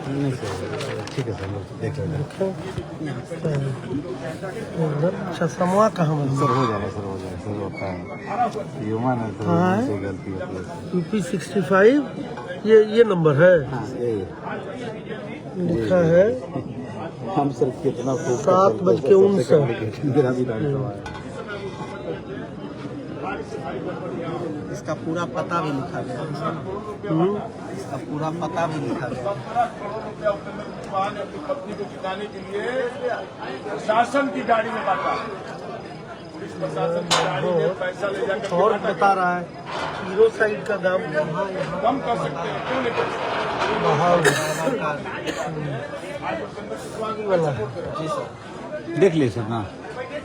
नहीं सर, ठीक है सर, देख लेंगे अच्छा। समूह कहाँ सर, हो जाएगा सर, हो जाएगा सर, होता है ह्यूमन है सर, से गलती होती है। यूपी 65 ये नंबर है, हाँ, यही लिखा है हम सर कितना 7:59 मेरा भी डाल दो। इसका पूरा पता भी लिखा गया, इसका पूरा पता भी लिखा गया। 15 करोड़ रुपया उपेंद्र कुशवाहा ने अपनी पत्नी को जिताने के लिए प्रशासन की गाड़ी में बांटा। पुलिस प्रशासन की गाड़ी में पैसा ले जाकर और बता रहा है हीरो साइड का दाम कम कर सकते हैं, क्यों नहीं कर सकते? देख ले सर ना,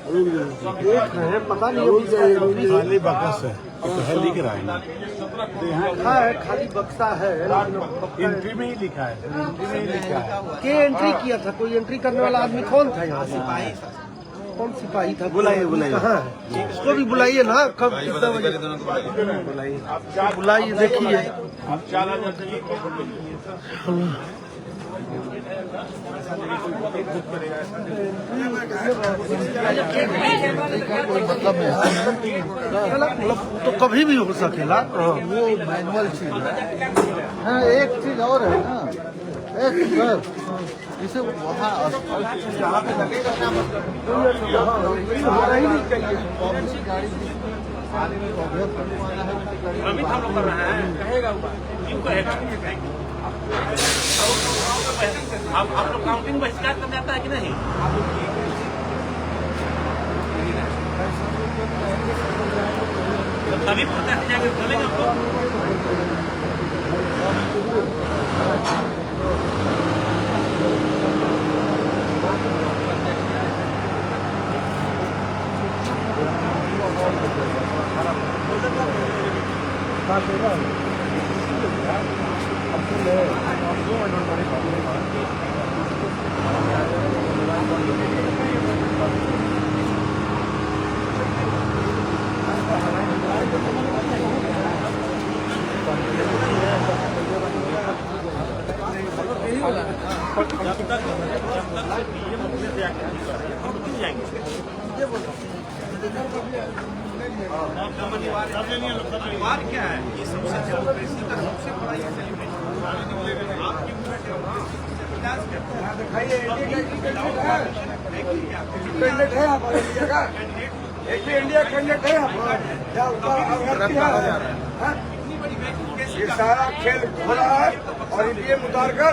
देख रहे हैं, पता नहीं खाली बकस है तो लिख रहा है ना, लिखा है खाली बक्सा है, एंट्री में ही लिखा है, एंट्री में ही लिखा है। के एंट्री किया था? कोई एंट्री करने वाला आदमी कौन था यहाँ? सिपाही। कौन सिपाही था? बुलाइए, बुलाइए। कहाँ है? इसको भी बुलाइए ना, कब कितना बजे बुलाइए, देखिए। मतलब तो कभी भी हो सकेला। वो मैनुअल चीज है। हाँ, एक चीज और है ना, एक सर इसे वहाँ जहाँ पे लगेगा ना, होना ही नहीं चाहिए। अभी हम लोग कर रहे हैं, कहेगा क्यों कहेगा? आप लोग काउंटिंग बहिष्कार करने आता है कि नहीं? तभी प्रोटेस्ट जाके चलेंगे हम लोग। परिवार क्या है? ये सबसे डेमोक्रेसी का सबसे बड़ा ये सेलिब्रेशन। आपकी मूवमेंट कैंडिडेट है हमारे इंडिया का, एक भी इंडिया कैंडिडेट है ये सारा खेल हो रहा है। और ईवीएम उतार कर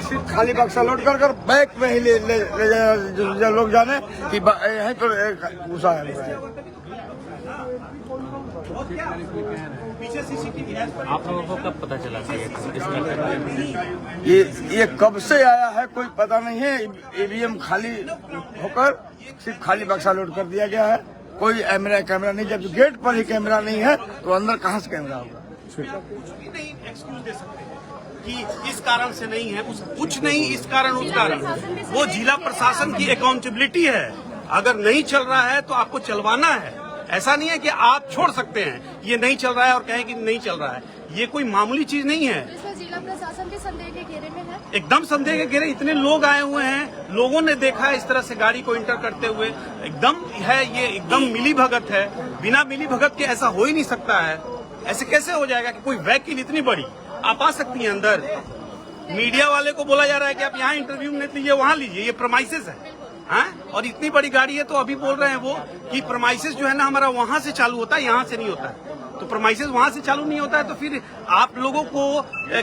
सिर्फ खाली बक्सा लोड कर बैक में ही ले लोग जाने कि यहीं पर घुसा है। पीछे सीसीटीवी आप लोगों को कब पता चला कि ये कब से आया है कोई पता नहीं है। ईवीएम खाली होकर सिर्फ खाली बक्सा लोड कर दिया गया है। कोई कैमरा नहीं, जब गेट पर ही कैमरा नहीं है तो अंदर कहाँ से कैमरा होगा? कुछ भी नहीं एक्सक्यूज दे सकते कि इस कारण से नहीं है, कुछ नहीं, इस कारण उस कारण। वो जिला प्रशासन की अकाउंटेबिलिटी है। अगर नहीं चल रहा है तो आपको चलवाना है। ऐसा नहीं है कि आप छोड़ सकते हैं, ये नहीं चल रहा है और कहें कि नहीं चल रहा है। ये कोई मामूली चीज नहीं है। जिला प्रशासन भी संदेह के घेरे में है। एकदम संदेह के घेरे, इतने लोग आए हुए हैं, लोगों ने देखा है इस तरह से गाड़ी को इंटर करते हुए। एकदम है, ये एकदम मिली भगत है। बिना मिली भगत के ऐसा हो ही नहीं सकता है। ऐसे कैसे हो जाएगा कि कोई वैकिल इतनी बड़ी आप आ सकती हैं अंदर? मीडिया वाले को बोला जा रहा है कि आप यहाँ इंटरव्यू नहीं लीजिए, वहाँ लीजिए, ये प्रमाइसेस है। हाँ? और इतनी बड़ी गाड़ी है तो अभी बोल रहे हैं वो कि प्रमाइसेस जो है ना हमारा वहाँ से चालू होता है, यहाँ से नहीं होता है। तो प्रोमाइसेस वहां से चालू नहीं होता है तो फिर आप लोगों को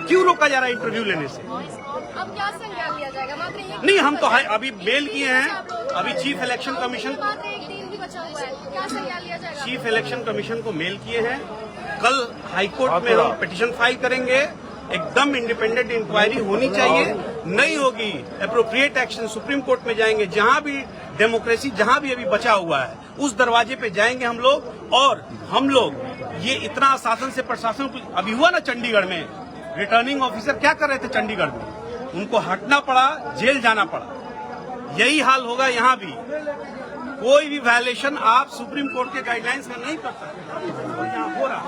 क्यों रोका जा रहा है इंटरव्यू लेने से? अब क्या संज्ञान लिया जाएगा? मात्र एक नहीं, हम तो अभी मेल किए हैं, अभी चीफ इलेक्शन कमीशन, मात्र एक दिन भी बचा हुआ है, क्या संज्ञान लिया जाएगा? चीफ इलेक्शन कमीशन को मेल किए हैं। कल हाईकोर्ट में हम पिटीशन फाइल करेंगे। एकदम इंडिपेंडेंट इंक्वायरी होनी चाहिए, नहीं होगी एप्रोप्रिएट एक्शन सुप्रीम कोर्ट में जाएंगे। जहां भी डेमोक्रेसी जहां भी अभी बचा हुआ है उस दरवाजे पे जाएंगे हम लोग। और हम लोग ये इतना शासन से प्रशासन अभी हुआ ना चंडीगढ़ में, रिटर्निंग ऑफिसर क्या कर रहे थे चंडीगढ़ में, उनको हटना पड़ा, जेल जाना पड़ा। यही हाल होगा यहाँ भी। कोई भी वायलेशन आप सुप्रीम कोर्ट के गाइडलाइंस का नहीं कर सकते, और यहाँ हो रहा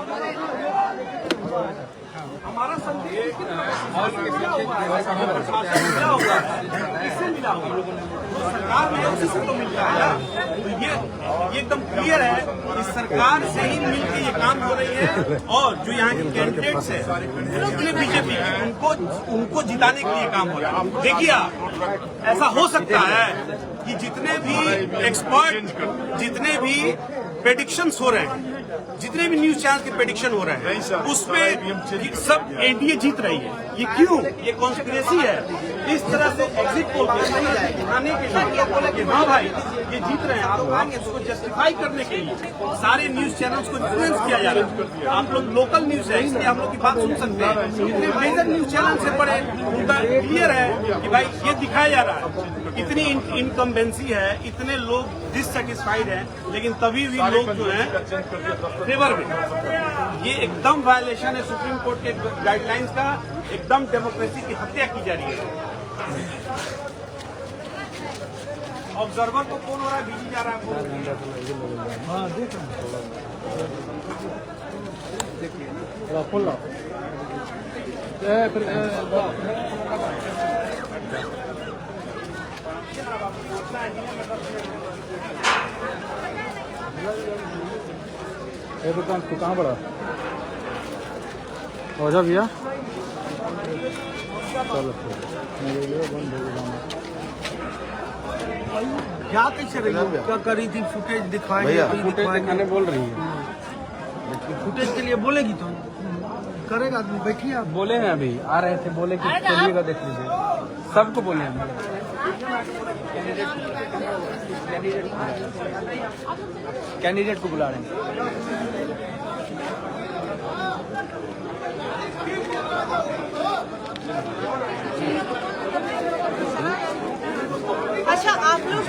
हमारा संदेश मिला होगा, किससे मिला होगा? सरकार में उसी से तो मिलता है। तो ये एकदम क्लियर है कि सरकार से ही मिलकर ये काम हो रही है। और जो यहाँ के कैंडिडेट्स है बीजेपी के, उनको जिताने के लिए काम हो रहा है। देखिए आप, ऐसा हो सकता है कि जितने भी एक्सपर्ट, जितने भी प्रेडिक्शंस हो रहे हैं, जितने भी न्यूज चैनल के प्रेडिक्शन हो रहे हैं, उसमें सब एनडीए जीत रही है। ये क्यों? ये कॉन्स्पिरेसी है। इस तरह से एग्जिट पोल दिखाने के लिए बोले कि हाँ भाई ये जीत रहे हैं, आप उसको जस्टिफाई करने के लिए सारे न्यूज चैनल्स को इन्फ्लुएंस किया जा रहा है। आप लोग लोकल न्यूज है, इसलिए हम लोग की बात सुन सकते हैं। इतने मेजर न्यूज चैनल से पढ़े, उनका क्लियर है कि भाई ये दिखाया जा रहा है। इतनी इनकम्बेंसी है, इतने लोग डिससेटिस्फाइड हैं, लेकिन तभी भी लोग जो है फेवर में। ये एकदम वायलेशन है सुप्रीम कोर्ट के गाइडलाइंस का, एकदम डेमोक्रेसी की हत्या की जा रही है। ऑब्जर्वर को फोन हो रहा है, बिजी जा रहा है। हाँ देख तू कहाँ पड़ा हो जा भैया? चलो क्या कैसे रही हो? क्या करी थी? फुटेज दिखाएंगे, फुटेज दिखाने बोल रही है। फुटेज के लिए बोलेगी तो करेगा आदमी। बैठिए आप। बोले हैं अभी आ रहे थे, बोले कि चलिएगा देख लीजिए, सबको बोले हैं। कैंडिडेट को बुला रहे हैं। अच्छा, आप लोग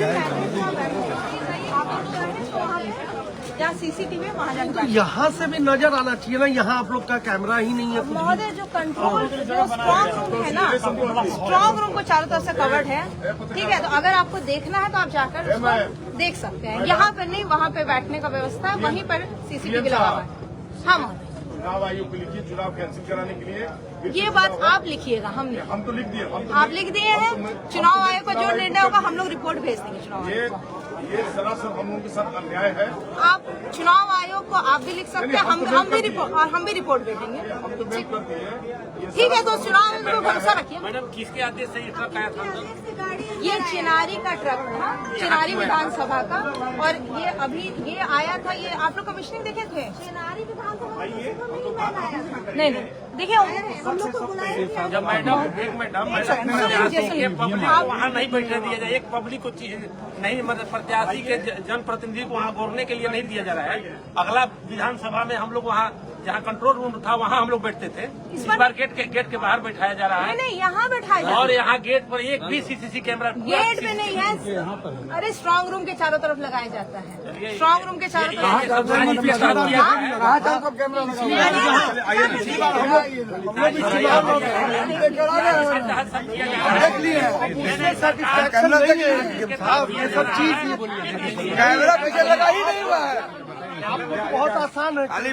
जहाँ सीसीटीवी है वहाँ जाकर यहाँ से भी नजर आना चाहिए ना। यहाँ आप लोग का कैमरा ही नहीं है कुछ भी। महोदय, जो कंट्रोल जो स्ट्रॉन्ग रूम है ना, स्ट्रॉन्ग रूम को चारों तरफ से कवर्ड है, ठीक है। तो अगर आपको देखना है तो आप जाकर उसको देख सकते हैं। यहाँ पर नहीं, वहाँ पे बैठने का व्यवस्था है, वहीं पर सीसीटीवी लगा हुआ है। हाँ महोदय, चुनाव आयोग को लिखिए, चुनाव कैंसिल कराने के लिए। ये बात आप लिखिएगा, हम तो लिख दिए, आप लिख दिए हैं। चुनाव आयोग का जो निर्णय होगा हम लोग रिपोर्ट भेज देंगे चुनाव आयोग को। ये सरासर हम लोगों के साथ अन्याय है। आप चुनाव आयोग को आप भी लिख सकते हैं, हम भी रिपोर्ट भेजेंगे। हम तो मेल कर दिए। ठीक है, तो चुनाव आयोग पर भरोसा रखिए। मैडम किसके आदेश से ये ट्रक आया था? ये चिनारी का ट्रक था, चिनारी विधानसभा का। और ये अभी ये आया था, ये आप लोग कमिश्निंग देखे थे? चिनारी विधानसभा नहीं, देखिए हम लोग को बुलाया। जब मैडम एक मैडम पब्लिक वहाँ नहीं बैठने दिया जाए, एक पब्लिक को नहीं, मतलब प्रत्याशी के जनप्रतिनिधि को वहाँ बोलने के लिए नहीं दिया जा रहा है। अगला विधानसभा में हम लोग वहाँ जहाँ कंट्रोल रूम था वहाँ हम लोग बैठते थे, इस बार गेट के बाहर बैठाया जा रहा है। नहीं, यहाँ बैठाया और यहाँ गेट पर एक भी सीसीसी कैमरा गेट पे नहीं है। अरे स्ट्रांग रूम के चारों तरफ लगाया जाता है। स्ट्रांग रूम के चारों तरफ सब चीज कैमरा पैसे लगा ही नहीं हुआ है। बहुत आसान है। खाली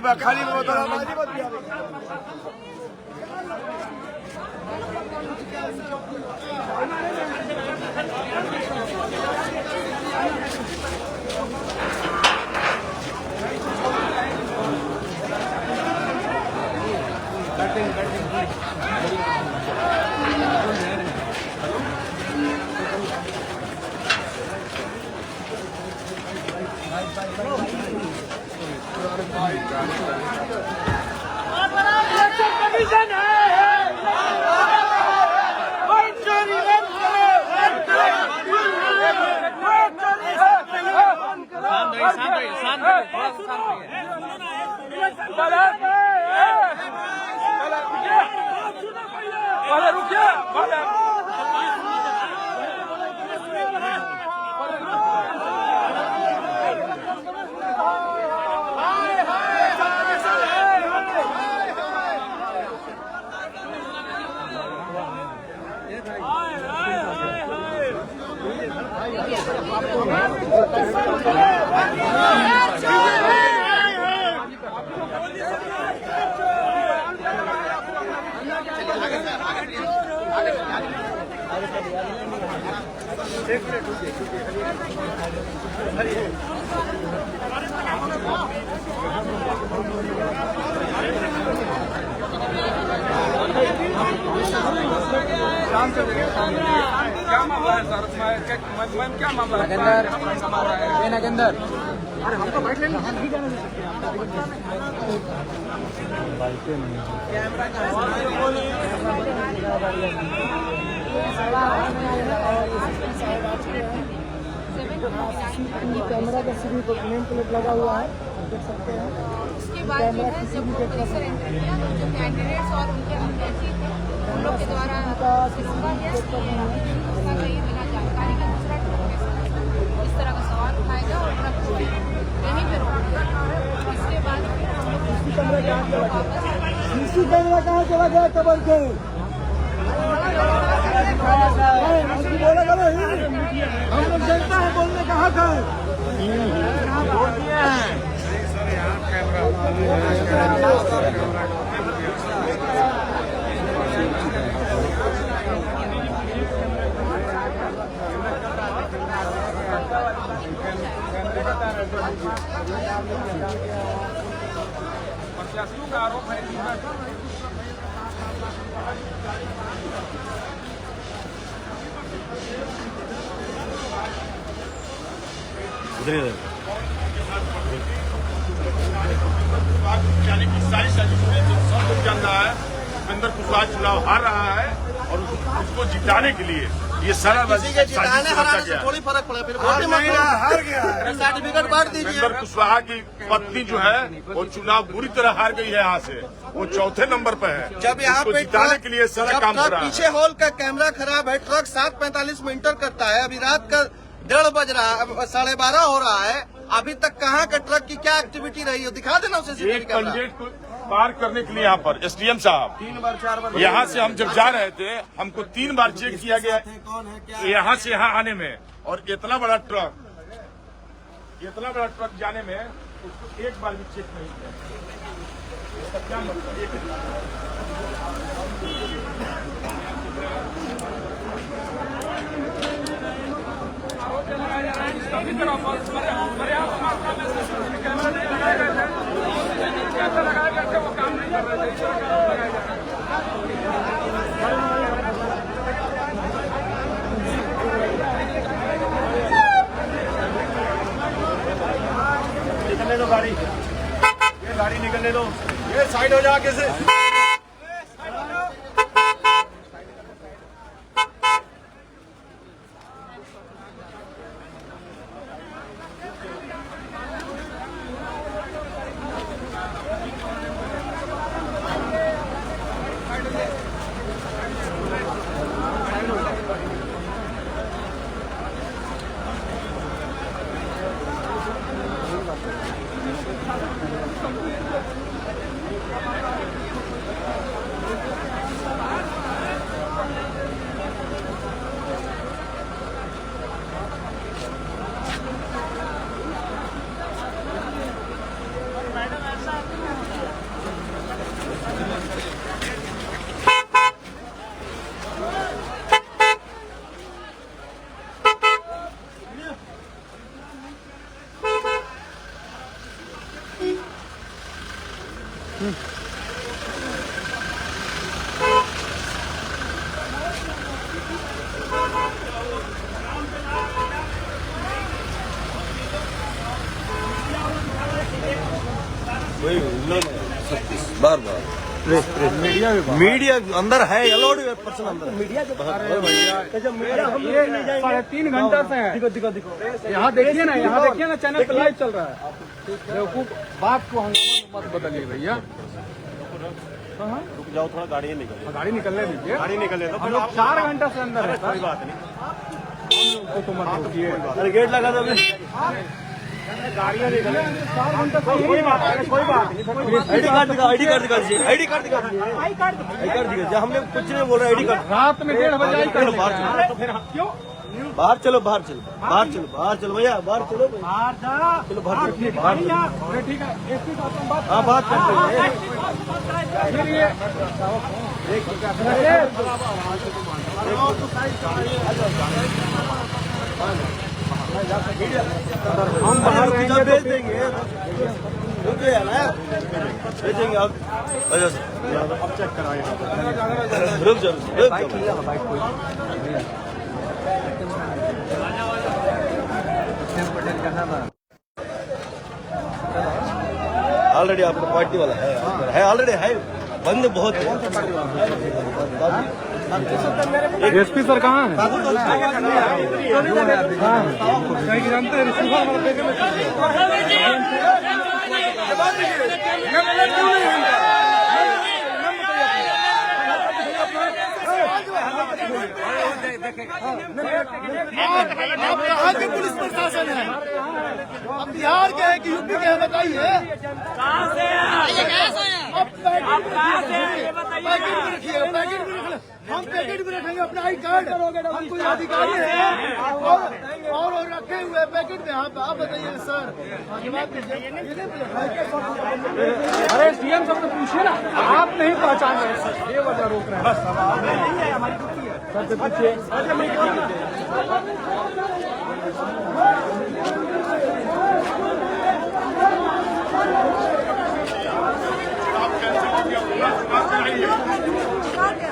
क्या मामला है सर? मैम क्या मामला है? नागेंदर अरे हम तो बैठ लेंगे। कैमरा का सीधी नेम प्लेट लगा हुआ है, देख सकते हैं। उसके बाद जो है जब वो परिसर एंटर किया तो जो कैंडिडेट्स और उनके प्रत्याशी थे उन लोग के द्वारा रोका गया उसका कहीं बिना जानकारी के दूसरा ट्रक के साथ इस तरह का सवाल उठाएगा और ट्रक को यहीं पर रोकेगा। इसके बाद फिर हम लोग सीसी कैमरा कहाँ चला गया कबर के? हम लोग जनता है, बोलने का हक है। प्रत्याशियों का आरोप है कि यानी कि सारी सब लोग जान रहा है उपेंद्र कुशवाहा चुनाव हार रहा है और उसको जिताने के लिए ये सारा थोड़ी फर्क पड़ा, फिर हार गया है। सर्टिफिकेट बांट दीजिए। उपेंद्र कुशवाहा की पत्नी जो है वो चुनाव बुरी तरह हार गई है। यहाँ से वो चौथे नंबर पर है। जब यहाँ उसको पे जिताने के लिए सारा काम कर रहा है। पीछे हॉल का कैमरा खराब है, ट्रक 7:45 में इंटर करता है, अभी रात का 1:30 बज रहा है, 12:30 हो रहा है, अभी तक कहाँ का ट्रक की क्या एक्टिविटी रही है दिखा देना उसे। एक कैंडिडेट को पार करने के लिए यहाँ पर एसडीएम साहब 3 बार 4 बार यहाँ से हम जब जा रहे थे हमको 3 बार चेक किया गया यहाँ से यहाँ आने में, और इतना बड़ा ट्रक जाने में उसको एक बार भी चेक नहीं किया। इसका क्या मतलब? निकलने दो गाड़ी, ये गाड़ी निकलने दो, ये साइड हो जा कैसे। बार बार मीडिया अंदर है, अलाउड पर्सन अंदर है। मीडिया 3.5 घंटा से है। दिखो यहाँ देखिए ना, चैनल पे लाइव चल रहा है। बेवकूफ बात को हंगामा मत बदलिए भैया। रुक जाओ थोड़ा, गाड़ी निकल, गाड़ी निकलने दीजिए। गाड़ी निकले तो हम लोग 4 घंटा से अंदर है। कोई बात नहीं, हम लोग को तो मत रोकिए। अरे गेट लगा दो, गाड़ियाँ निकले 4 घंटा से। कोई बात नहीं। आईडी कार्ड दिखा दीजिए, आईडी कार्ड दिखा दीजिए। हमने कुछ नहीं बोल रहा, आईडी कार्ड। रात में 1:30 बजे आई कर बाहर चलो, तो फिर क्यों बाहर चलो भैया, बाहर चलो चलो, बाहर ठीक है। एसपी साहब से बात। हाँ बात करते हैं। फिर ये हम बाहर रहेंगे भेज देंगे, भेजेंगे आप। अब चेक कराइए। रुक जाओ। ऑलरेडी आपका पार्टी वाला है ऑलरेडी है, बंद बहुत है। एसपी सर कहाँ है? जानते हैं आप कहाँ के पुलिस प्रशासन है? आप बिहार के हैं कि यूपी के हैं, बताइए। कहाँ से हैं? आप पैकेट में रखिए, पैकेट में रखिए। हम पैकेट में रखेंगे अपना आई कार्ड। हम कोई अधिकारी हैं और रखे हुए पैकेट में। आप बताइए सर, अरे सीएम साहब से पूछिए ना, आप नहीं पहचान रहे सर, ये वजह रोक रहे हैं। बस हमारी ड्यूटी है सर से पूछिए।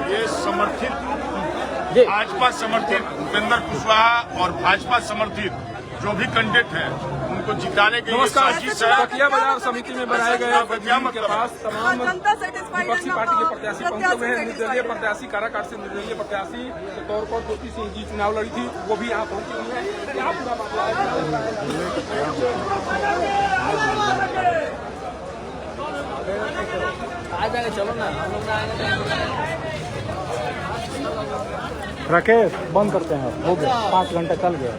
ये समर्थित भाजपा समर्थित उपेंद्र कुशवाहा और भाजपा समर्थित जो भी कैंडिडेट हैं उनको जिताने के लिए साजिश है। बकिया बाजार समिति में बनाए गए क्या मतलब? के पास तमाम जनता सेटिस्फाइड विपक्षी पार्टी के प्रत्याशी पहुंचे हुए हैं। निर्दलीय प्रत्याशी काराकाट से निर्दलीय प्रत्याशी के तौर पर ज्योति सिंह जी चुनाव लड़ी थी, वो भी यहाँ पहुंची हुई है। क्या पूरा मामला है? आ जाएगा, चलो ना, हम लोग राकेश बंद करते हैं, हो गया 5 घंटा चल गया।